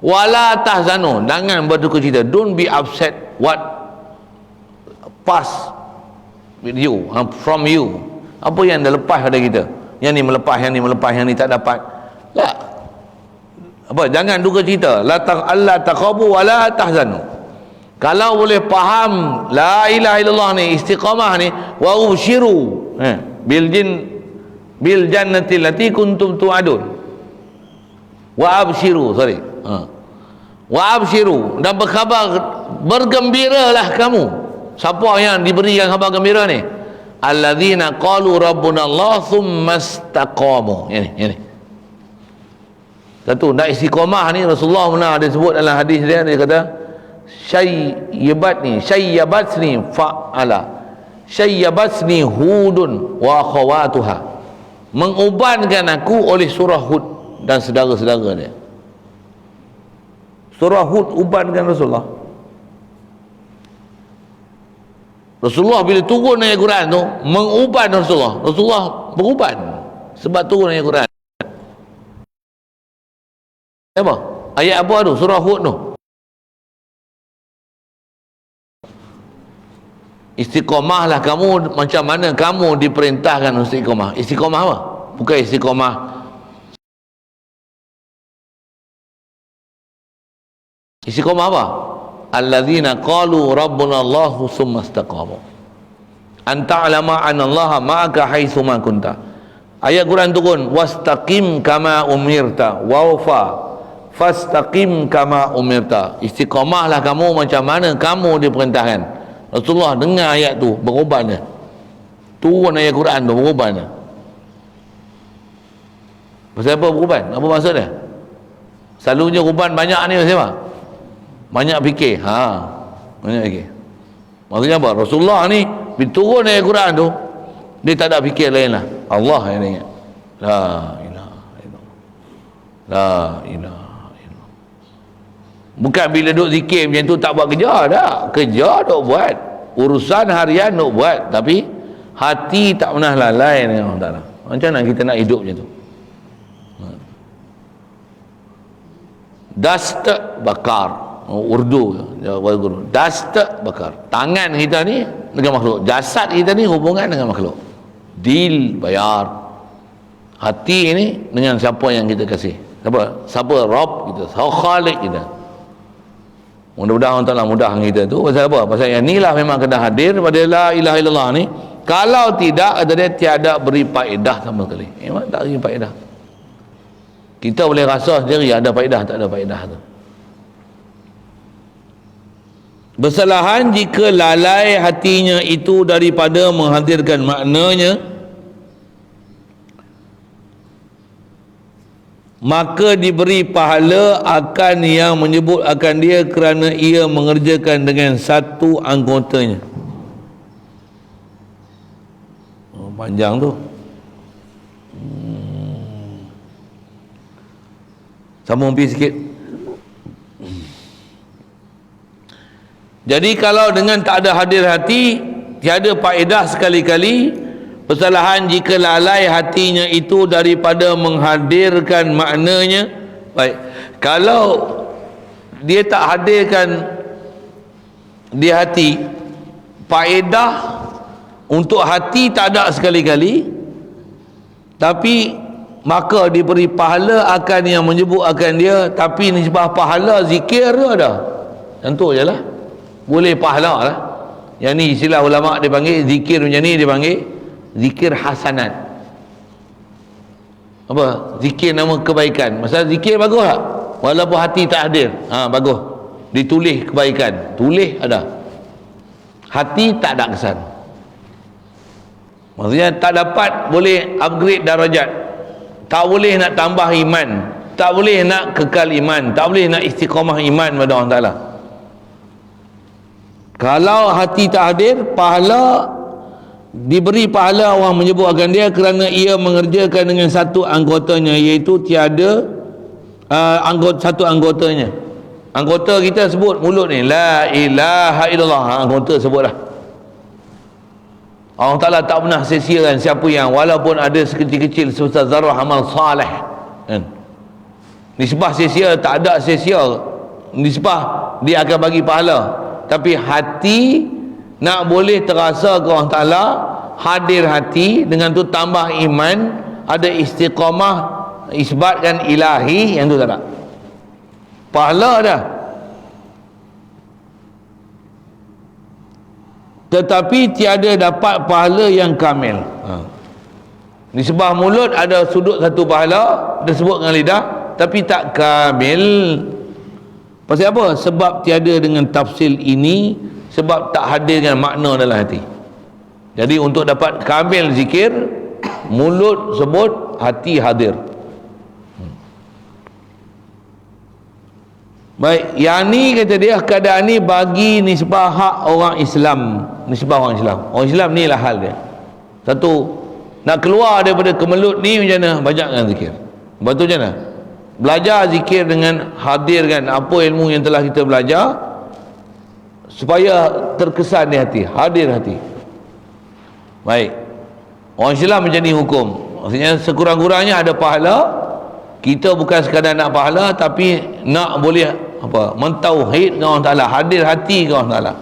Wala tahzanu, jangan berduka cita. Don't be upset what pass with you, from you. Apa yang dah lepas pada kita, yang ni melepas, yang ni melepas, yang ni tak dapat. Tak. Apa? Jangan duka cita. Allah taqabu wala tahzanu. Kalau boleh faham la ilaha illallah ni, istiqamah ni, wa ubshiru bil jannati allati kuntum tu'adun. Wa abshiru, wa abshiru, dan berkhabar, bergembiralah kamu. Siapa yang diberikan khabar gembira ni? Alladzina qalu rabbuna Allah thumma istaqamu. Ini satu, nak istiqamah ni Rasulullah pernah ada sebut dalam hadis dia kata syayyabatni fa'ala syayyabatni hudun wa akhawatuha, mengubankan aku oleh surah Hud dan saudara-saudara dia. Surah Hud ubankan Rasulullah. Rasulullah bila turun ayat Quran tu menguban Rasulullah beruban sebab turun ayat Quran. Apa? Ayat apa tu? Surah Hud tu. Istiqamahlah kamu macam mana kamu diperintahkan istiqamah. Istiqamah apa? Bukan istiqamah apa? Alladzina qalu rabbuna Allahu summa istaqamu. An ta'lama anna Allaha ma'aka haitsu ma kunta. Ayat Quran turun, wastaqim kama umirta wawfa fastaqim kama umirta. Istiqamahlah kamu macam mana kamu diperintahkan. Rasulullah dengar ayat tu beruban dia. Turun ayat Quran tu beruban dia. Pasal apa beruban? Apa maksud dia? Selalunya uban banyak ni pasal apa? Banyak fikir. Banyak fikir. Maksudnya apa? Rasulullah ni bila turun ayat Quran tu dia tak ada fikir lain lah. Allah yang dia ingat. La ilaha illallah. La ilaha. Bukan bila duk zikir macam tu tak buat kerja dah. Kerja duk buat, urusan harian duk buat, tapi hati tak pernah lalai dengan Allah Ta'ala. Macam mana kita nak hidup macam tu? Dasta bakar, Urdu guru. Dasta bakar, tangan kita ni dengan makhluk, jasad kita ni hubungan dengan makhluk. Deal, bayar. Hati ni dengan siapa yang kita kasih. Siapa Rabb kita, siapa Khalik kita. Mudah-mudahan Allah Ta'ala mudah kita tu. Pasal apa? Pasal yang ni lah memang kena hadir pada la ilaha illallah ni. Kalau tidak, kata dia, tiada beri faedah sama sekali. Memang tak beri faedah. Kita boleh rasa sendiri ada faedah, tak ada faedah tu. Bersalahan jika lalai hatinya itu daripada menghadirkan maknanya, maka diberi pahala akan yang menyebut akan dia kerana ia mengerjakan dengan satu anggotanya. Panjang tu. Sambung pergi sikit. Jadi kalau dengan tak ada hadir hati, tiada faedah sekali-kali kesalahan jika lalai hatinya itu daripada menghadirkan maknanya. Baik, kalau dia tak hadirkan di hati, faedah untuk hati tak ada sekali-kali, tapi maka diberi pahala akan yang menyebut akan dia, tapi nisbah pahala zikir tu ada. Tentu je lah, boleh pahala lah. Yang ni istilah ulama' dia panggil zikir macam ni, dia panggil zikir hasanat. Apa? Zikir nama kebaikan. Masalah zikir bagus tak? Walaupun hati tak hadir, bagus. Ditulis kebaikan, tulis ada, hati tak ada kesan. Maksudnya tak dapat boleh upgrade darajat, tak boleh nak tambah iman, tak boleh nak kekal iman, tak boleh nak istiqamah iman pada Allah Ta'ala. Kalau hati tak hadir, pahala diberi pahala orang menyebut akan dia kerana ia mengerjakan dengan satu anggotanya, iaitu tiada satu anggotanya. Anggota kita sebut mulut ni, la ilaha illallah, anggota sebutlah. Allah Ta'ala tak pernah sia-siakan siapa yang walaupun ada sekecil-kecil sebesar zarah amal salih kan? Nisbah sia-sia tak ada, sia-sia nisbah dia akan bagi pahala. Tapi hati nak boleh terasa ke Allah Ta'ala, hadir hati, dengan tu tambah iman, ada istiqamah, isbatkan ilahi, yang tu tak ada pahala dah. Tetapi tiada dapat pahala yang kamil. Nisbah mulut ada sudut satu pahala, dia sebut dengan lidah, tapi tak kamil. Pasal apa? Sebab tiada dengan tafsil ini, sebab tak hadir dengan makna dalam hati. Jadi untuk dapat kamil zikir, mulut sebut, hati hadir. Baik, yang ni kata dia, keadaan ni bagi nisbah hak orang Islam, nisbah orang Islam. Orang Islam ni lah hal dia. Satu, nak keluar daripada kemelut ni macam mana? Banyakkan zikir. Lepas tu macam mana? Belajar zikir dengan hadirkan apa ilmu yang telah kita belajar, supaya terkesan di hati, hadir hati. Baik, orang Islam macam ni hukum. Maksudnya sekurang-kurangnya ada pahala. Kita bukan sekadar nak pahala, tapi nak boleh apa? Mentauhid dengan Allah Ta'ala, hadir hati dengan Allah Ta'ala.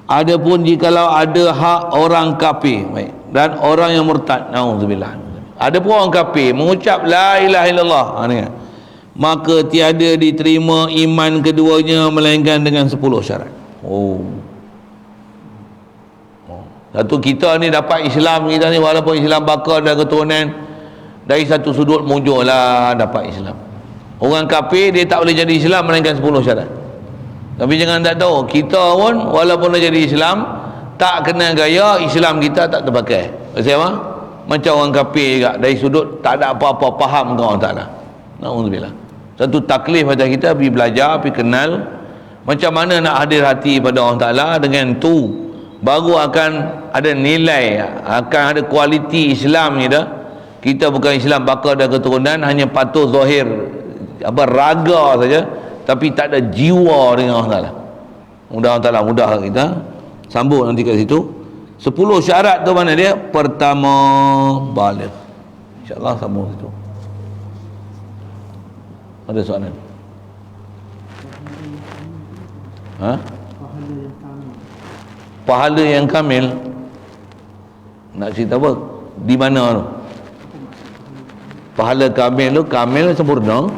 Adapun jikalau ada hak orang kafir, baik, dan orang yang murtad, naudzubillah, ada pun orang kafir mengucap la ilaha illallah, maka tiada diterima iman keduanya melainkan dengan 10 syarat. Satu, kita ni dapat Islam, kita ni walaupun Islam bakal dan keturunan, dari satu sudut muncullah dapat Islam. Orang kafir dia tak boleh jadi Islam melainkan 10 syarat. Tapi jangan tak tahu, kita pun walaupun dah jadi Islam, tak kena gaya Islam kita tak terpakai. Maksud apa? Macam orang kafir juga, dari sudut tak ada apa-apa faham dengan Allah Ta'ala. Na'udzubillah. Satu taklif pada kita, pergi belajar, pergi kenal macam mana nak hadir hati pada Allah Ta'ala. Dengan tu baru akan ada nilai, akan ada kualiti Islam ni dah. Kita bukan Islam bakal dan keturunan, hanya patuh zahir apa raga saja, tapi tak ada jiwa dengan Allah Ta'ala. Mudah Allah Ta'ala mudah kita. Sambung nanti kat situ 10 syarat tu. Mana dia? Pertama, baligh. InsyaAllah sambung situ. Ada soalan? Pahala yang kamil. Nak cerita apa? Di mana tu? Pahala kamil tu, kamil sempurna.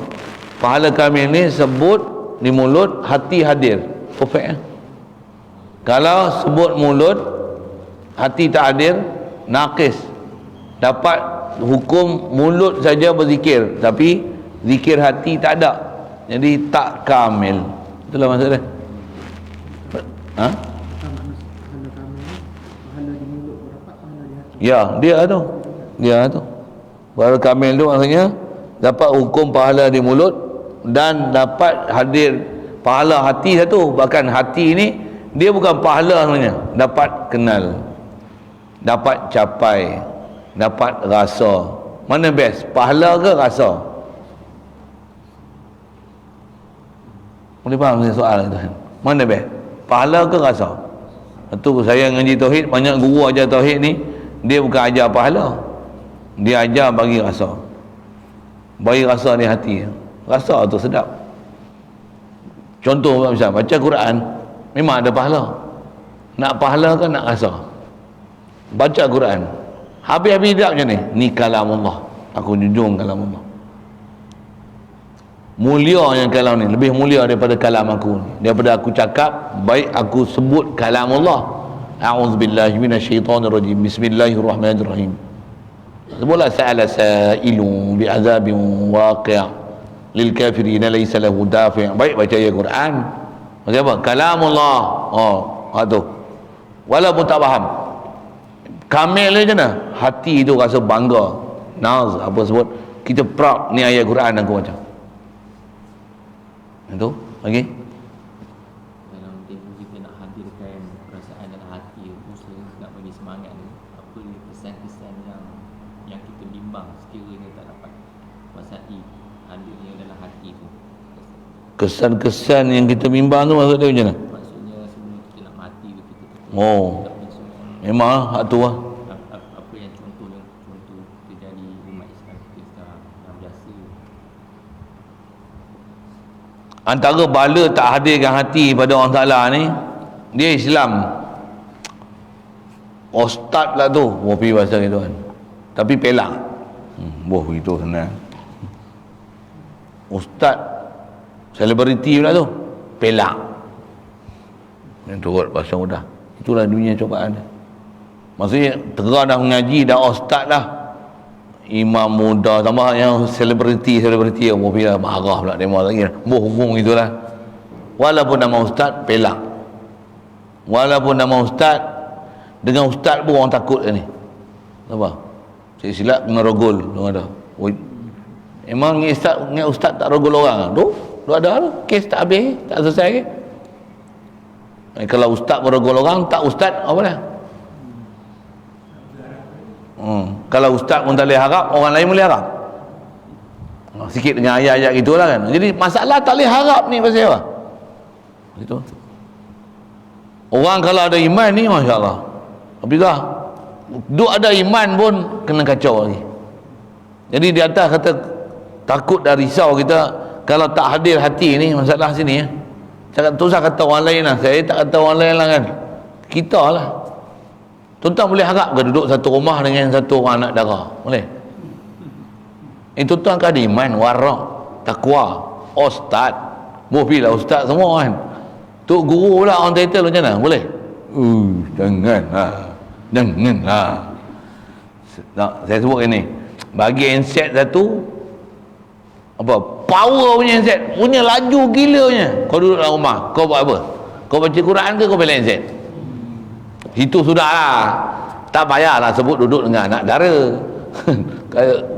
Pahala kamil ni sebut di mulut, hati hadir, perfect. Kalau sebut mulut, hati tak hadir, naqis. Dapat hukum mulut saja berzikir, tapi zikir hati tak ada, jadi tak kamil. Itulah maksud dia. Ya, dia tu pahala kamil tu maksudnya dapat hukum pahala di mulut dan dapat hadir pahala hati satu. Bahkan hati ni dia bukan pahala sebenarnya, dapat kenal, dapat capai, dapat rasa. Mana best, pahala ke rasa? Boleh faham saya soal tuan? Mana best? Pahala ke rasa? Itu saya ngaji tauhid, banyak guru ajar tauhid ni, dia bukan ajar pahala. Dia ajar bagi rasa. Bagi rasa di hati. Rasa tu sedap. Contoh misal baca Quran, memang ada pahala. Nak pahala ke nak rasa? Baca Quran. Habis-habis dia macam ni kalam Allah. Aku junjung kalam Allah. Mulia yang kalam ni, lebih mulia daripada kalam aku ni. Daripada aku cakap, baik aku sebut kalam Allah. A'udzubillahi minasyaitonirrajim. Bismillahirrahmanirrahim. Sebutlah sa'ala sa'ilu bi'azabin waqi' lil kafirin laysa lahu dafi'. Baik baca ayat Quran. Macam apa? Kalam Allah. Tu. Walaupun tak faham. Kamil je mana? Hati tu rasa bangga. Naz apa sebut? Kita proud ni ayat Quran aku baca. Itu lagi dalam tempoh kita nak hadirkan perasaan dalam hati usaha nak bagi semangat ni, apa dia kesan-kesan yang kita bimbang sekiranya tak dapat wasai hadirnya dalam hati tu. Kesan-kesan yang kita bimbang tu maksud dia macam mana? Maksudnya sebelum kita nak mati tu kita memang hak tu lah. Apa yang contoh terjadi umat Islam kita sekarang yang biasa. Antara bala tak hadirkan hati pada orang Ta'ala ni, dia Islam. Ustaz lah tu, pergi bahasa gitu kan. Tapi pelak. Itu senang. Ustaz, selebriti pula tu, pelak. Yang turut bahasa mudah. Itulah dunia cobaan dia. Maksudnya, terang dah mengaji, dah ustaz dah. Imam muda tambah yang selebriti pergi dah marah pula demo lagi bohong itulah. Walaupun nama ustaz pelak, walaupun nama ustaz, dengan ustaz pun orang takut ni. Apa saya silap kena rogol orang ada. Emang ni ustaz tak rogol orang tu ada tu kes tak habis, tak selesai ke? Kalau ustaz berogol orang, tak ustaz apa dah? Kalau ustaz pun tak boleh harap, orang lain boleh harap. Sikit dengan ayat-ayat gitulah kan. Jadi masalah tak boleh harap ni pasal apa? Gitu. Orang kalau ada iman ni masya-Allah. Tapi dah duk ada iman pun kena kacau lagi. Jadi di atas kata takut dan risau kita kalau tak hadir hati ni, masalah sini ya. Cakap tu usah kata orang lain lah. Saya tak kata orang lain lah kan. Kita lah. Tuan-tuan boleh harap ke duduk satu rumah dengan satu orang anak dara? Boleh? Tuan-tuan kan ada iman, warak, takwa, ustaz. Bila ustaz semua kan. Tok guru pula orang title macam mana? Boleh? Janganlah. Janganlah. Nah, saya sebut ini. Bagi handset satu, apa? Power punya handset. Punya laju gilanya. Kau duduk dalam rumah, kau buat apa? Kau baca Quran ke kau beli handset? Itu sudah lah. Tak payahlah sebut duduk dengan anak dara.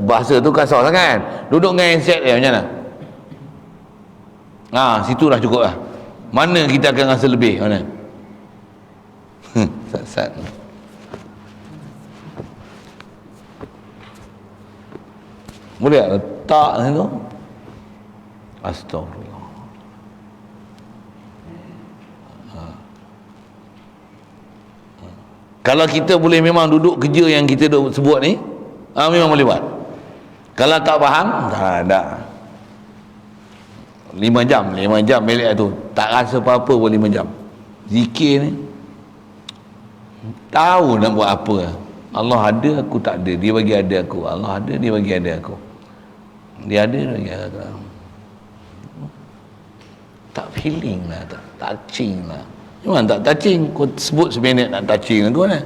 Bahasa tu kasar sangat. Duduk dengan handset dia macam mana? Situ dah cukup lah. Mana kita akan rasa lebih? Mana? Sat-sat. Boleh tak letak situ? Astagfirullah. Kalau kita boleh memang duduk kerja yang kita sebut ni, memang boleh buat. Kalau tak faham, tak. 5 jam belik tu. Tak rasa apa-apa pun 5 jam. Zikir ni, tahu nak buat apa. Allah ada, aku tak ada. Dia bagi ada aku. Allah ada, dia bagi ada aku. Dia ada, dia bagi ada aku. Tak feeling lah, tak touching lah. Memang tak touching. Kau sebut seminit nak touching aku kan.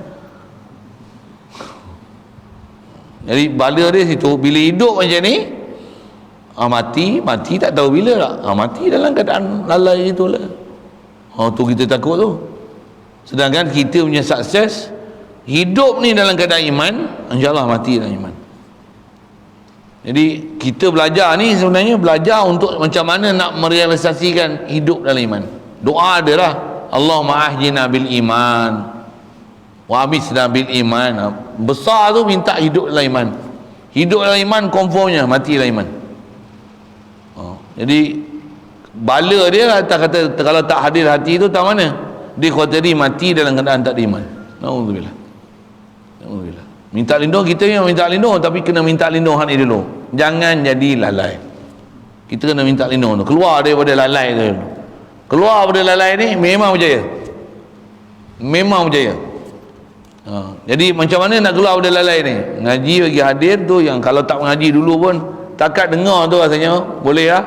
Jadi bala dia situ. Bila hidup macam ni, mati tak tahu bila tak. Mati dalam keadaan lalai itulah. Tu kita takut tu. Sedangkan kita punya sukses hidup ni dalam keadaan iman, insyaAllah mati dalam iman. Jadi kita belajar ni sebenarnya belajar untuk macam mana nak merealisasikan hidup dalam iman. Doa adalah Allahumma ahjina bil iman wa amisna bil iman. Besar tu minta hidup dalam iman. Hidup dalam iman konformnya mati dalam iman. Jadi bala dia atas kata kalau tak hadir hati tu tak mana dia khawatir mati dalam keadaan tak beriman. Naudzubillah. Naudzubillah. Minta lindung, kita yang minta lindung, tapi kena minta lindung hati dulu. Jangan jadi lalai. Kita kena minta lindung tu, keluar daripada lalai tu. Keluar daripada lalai ni memang berjaya. Memang berjaya. Jadi macam mana nak keluar daripada lalai ni? Ngaji bagi hadir tu, yang kalau tak mengaji dulu pun takat dengar tu rasanya boleh lah.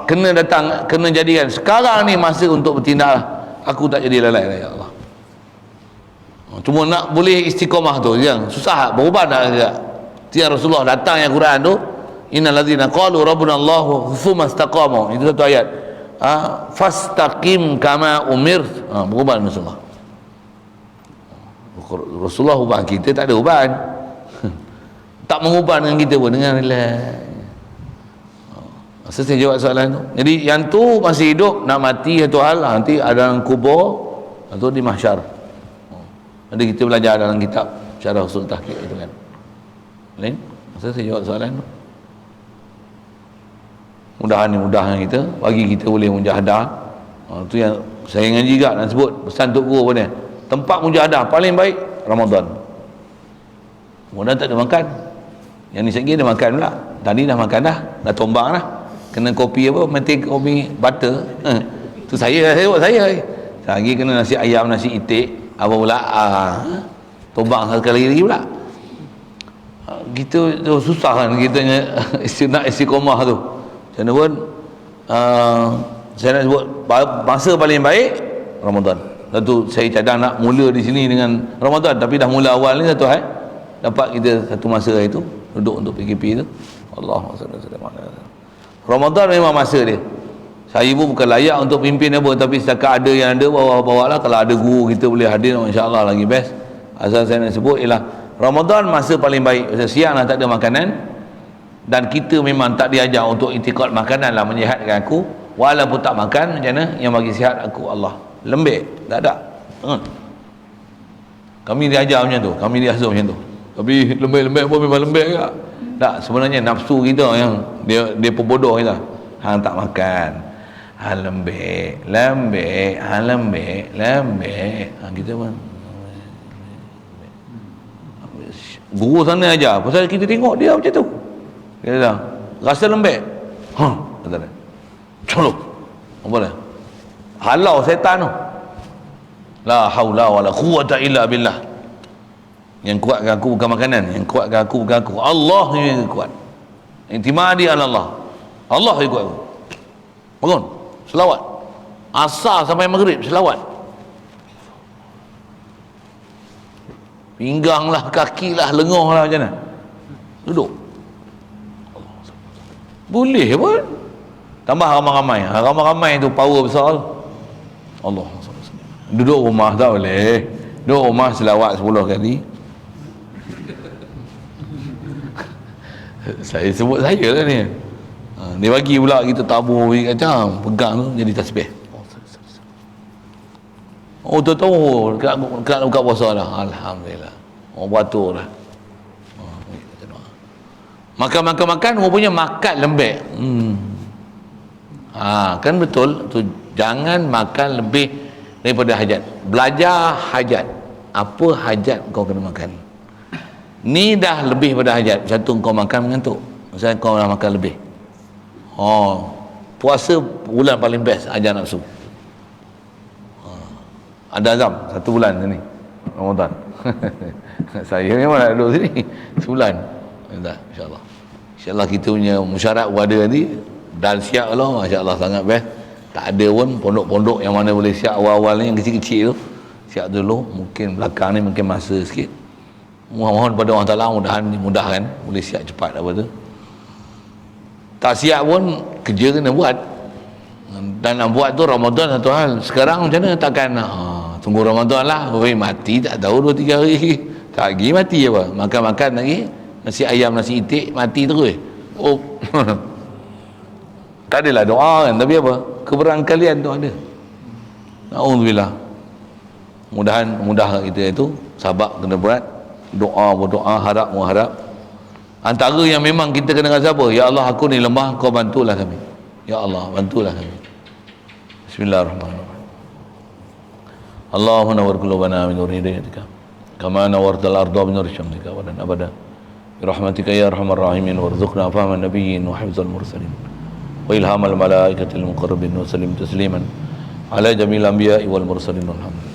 Kena datang, kena jadikan sekarang ni masa untuk bertindak lah. Aku tak jadi lalai lah, ya Allah. Cuma nak boleh istiqamah tu yang susah, berubah tak agak. Tiada Rasulullah datang yang Quran tu, innal ladzina qalu rabbuna Allah tsumma istaqamu, itu satu ayat. Fastaqim kama umir, berubah Rasulullah. Rasulullah ubah, kita tak ada ubahan. Tak mengubah dengan kita pun, dengan relax. Saya jawab soalan tu. Jadi yang tu masih hidup, nak mati satu hal, nanti ada dalam kubur atau di mahsyar. Ada kita belajar dalam kitab Syarah Usul Tahqiq itu kan. Lain? Saya jawab soalan tu. Mudahan kita, bagi kita boleh mujahadah. Tu yang saya ngaji juga nak sebut pesan Tok Guru pun dia. Tempat mujahadah paling baik Ramadan. Kemudian tak ada makan. Yang ni sekali ada makan pula. Tadi dah makan dah tombang dah. Kena kopi apa, mati kopi butter. Tu saya buat saya. Lagi kena nasi ayam, nasi itik, apa pula? Tombang sekali lagi pula. Kita tu susah kan kita nak istiqamah tu. Macam mana pun saya nak sebut masa paling baik Ramadan. Satu saya cadang nak mula di sini dengan Ramadan, tapi dah mula awal ni satu dapat kita satu masa itu duduk untuk PKP tu. Allahumma salli ala Muhammad. Ramadan memang masa dia. Saya pun bukan layak untuk pimpin apa, tapi setakat ada yang ada bawa lah. Kalau ada guru kita boleh hadir, insya-Allah lagi best. Asal saya nak sebut ialah Ramadan masa paling baik. Siang lah tak ada makanan, dan kita memang tak diajar untuk itikad makanan lah menyihatkan aku. Walaupun tak makan, macam mana yang bagi sihat aku Allah? Lembek, tak ada. Kami diajar macam tu, kami diasuh macam tu. Tapi lembek-lembek pun memang lembek ke? Tak, sebenarnya nafsu kita yang dia pembodoh kita. Hang tak makan, hang lembek, hang lembek. Kita pun guru sana aja, pasal kita tengok dia macam tu. Dia dah rasa lembek. Kata dia. Colok. Apa dia? Halau setan tu. La haula wala quwwata illa billah. Yang kuatkan aku bukan makanan, yang kuatkan aku bukan aku. Allah yang kuat. Intimadi ala Allah. Allah yang kuat aku. Bangun, selawat. Asar sampai maghrib selawat. Pinggang lah, kaki lah, lenguh lah, macam mana? Duduk. Boleh pun. Tambah ramai-ramai. Ramai-ramai tu power besar. Allah. Duduk rumah tak boleh. Duduk rumah selawat 10 kali. Saya sebut saya lah ni. Dia bagi pula kita tabur kacang, pegang tu jadi tasbih. Tahu dekat buka puasa dah. Alhamdulillah. Beratur dah. Makan rupanya makan lembek. Kan betul tu, jangan makan lebih daripada hajat. Belajar hajat. Apa hajat kau kena makan? Ni dah lebih pada hajat. Satu kau makan mengantuk, misalnya kau dah makan lebih. Puasa bulan paling best ajar nafsu. Ada azam 1 bulan ni Ramadan. Saya memang nak duduk sini sebulan. InsyaAllah. InsyaAllah kita punya musyarat ada ni dan siap lah, masya-Allah sangat best. Tak ada pun pondok-pondok yang mana boleh siap awal-awal ni, yang kecil-kecil tu siap dulu. Mungkin belakang ni mungkin masa sikit. Mohon pada Allah Ta'ala mudahan dimudahkan, boleh siap cepat apa tu. Tak siap pun kerja kena buat, dan nak buat tu Ramadan satu hal. Sekarang macam mana? Takkan tunggu Ramadan lah, mati tak tahu 2-3 hari tak lagi mati apa, makan-makan lagi nasi ayam, nasi itik, mati terus. Tak adalah doa kan, tapi apa, keberangkalian tu ada. Alhamdulillah. Mudah kita itu sabar, kena berat, doa berdoa, harap mengharap. Antara yang memang kita kena rasa apa, ya Allah aku ni lemah, kau bantulah kami. Ya Allah, bantulah kami. Bismillahirrahmanirrahim. Allahumma nawwir qulubana min nur hidayatika kama nawwartal arda min nur syamsika wa lan abada bi rahmatika ya arhamar rahimin warzuqna fahman nabiyyin wa hifzal mursalin wa ilhamal malaikatil muqarrabin wa sallim tasliman ala jamil anbiya'i wal mursalin walhamdulillah.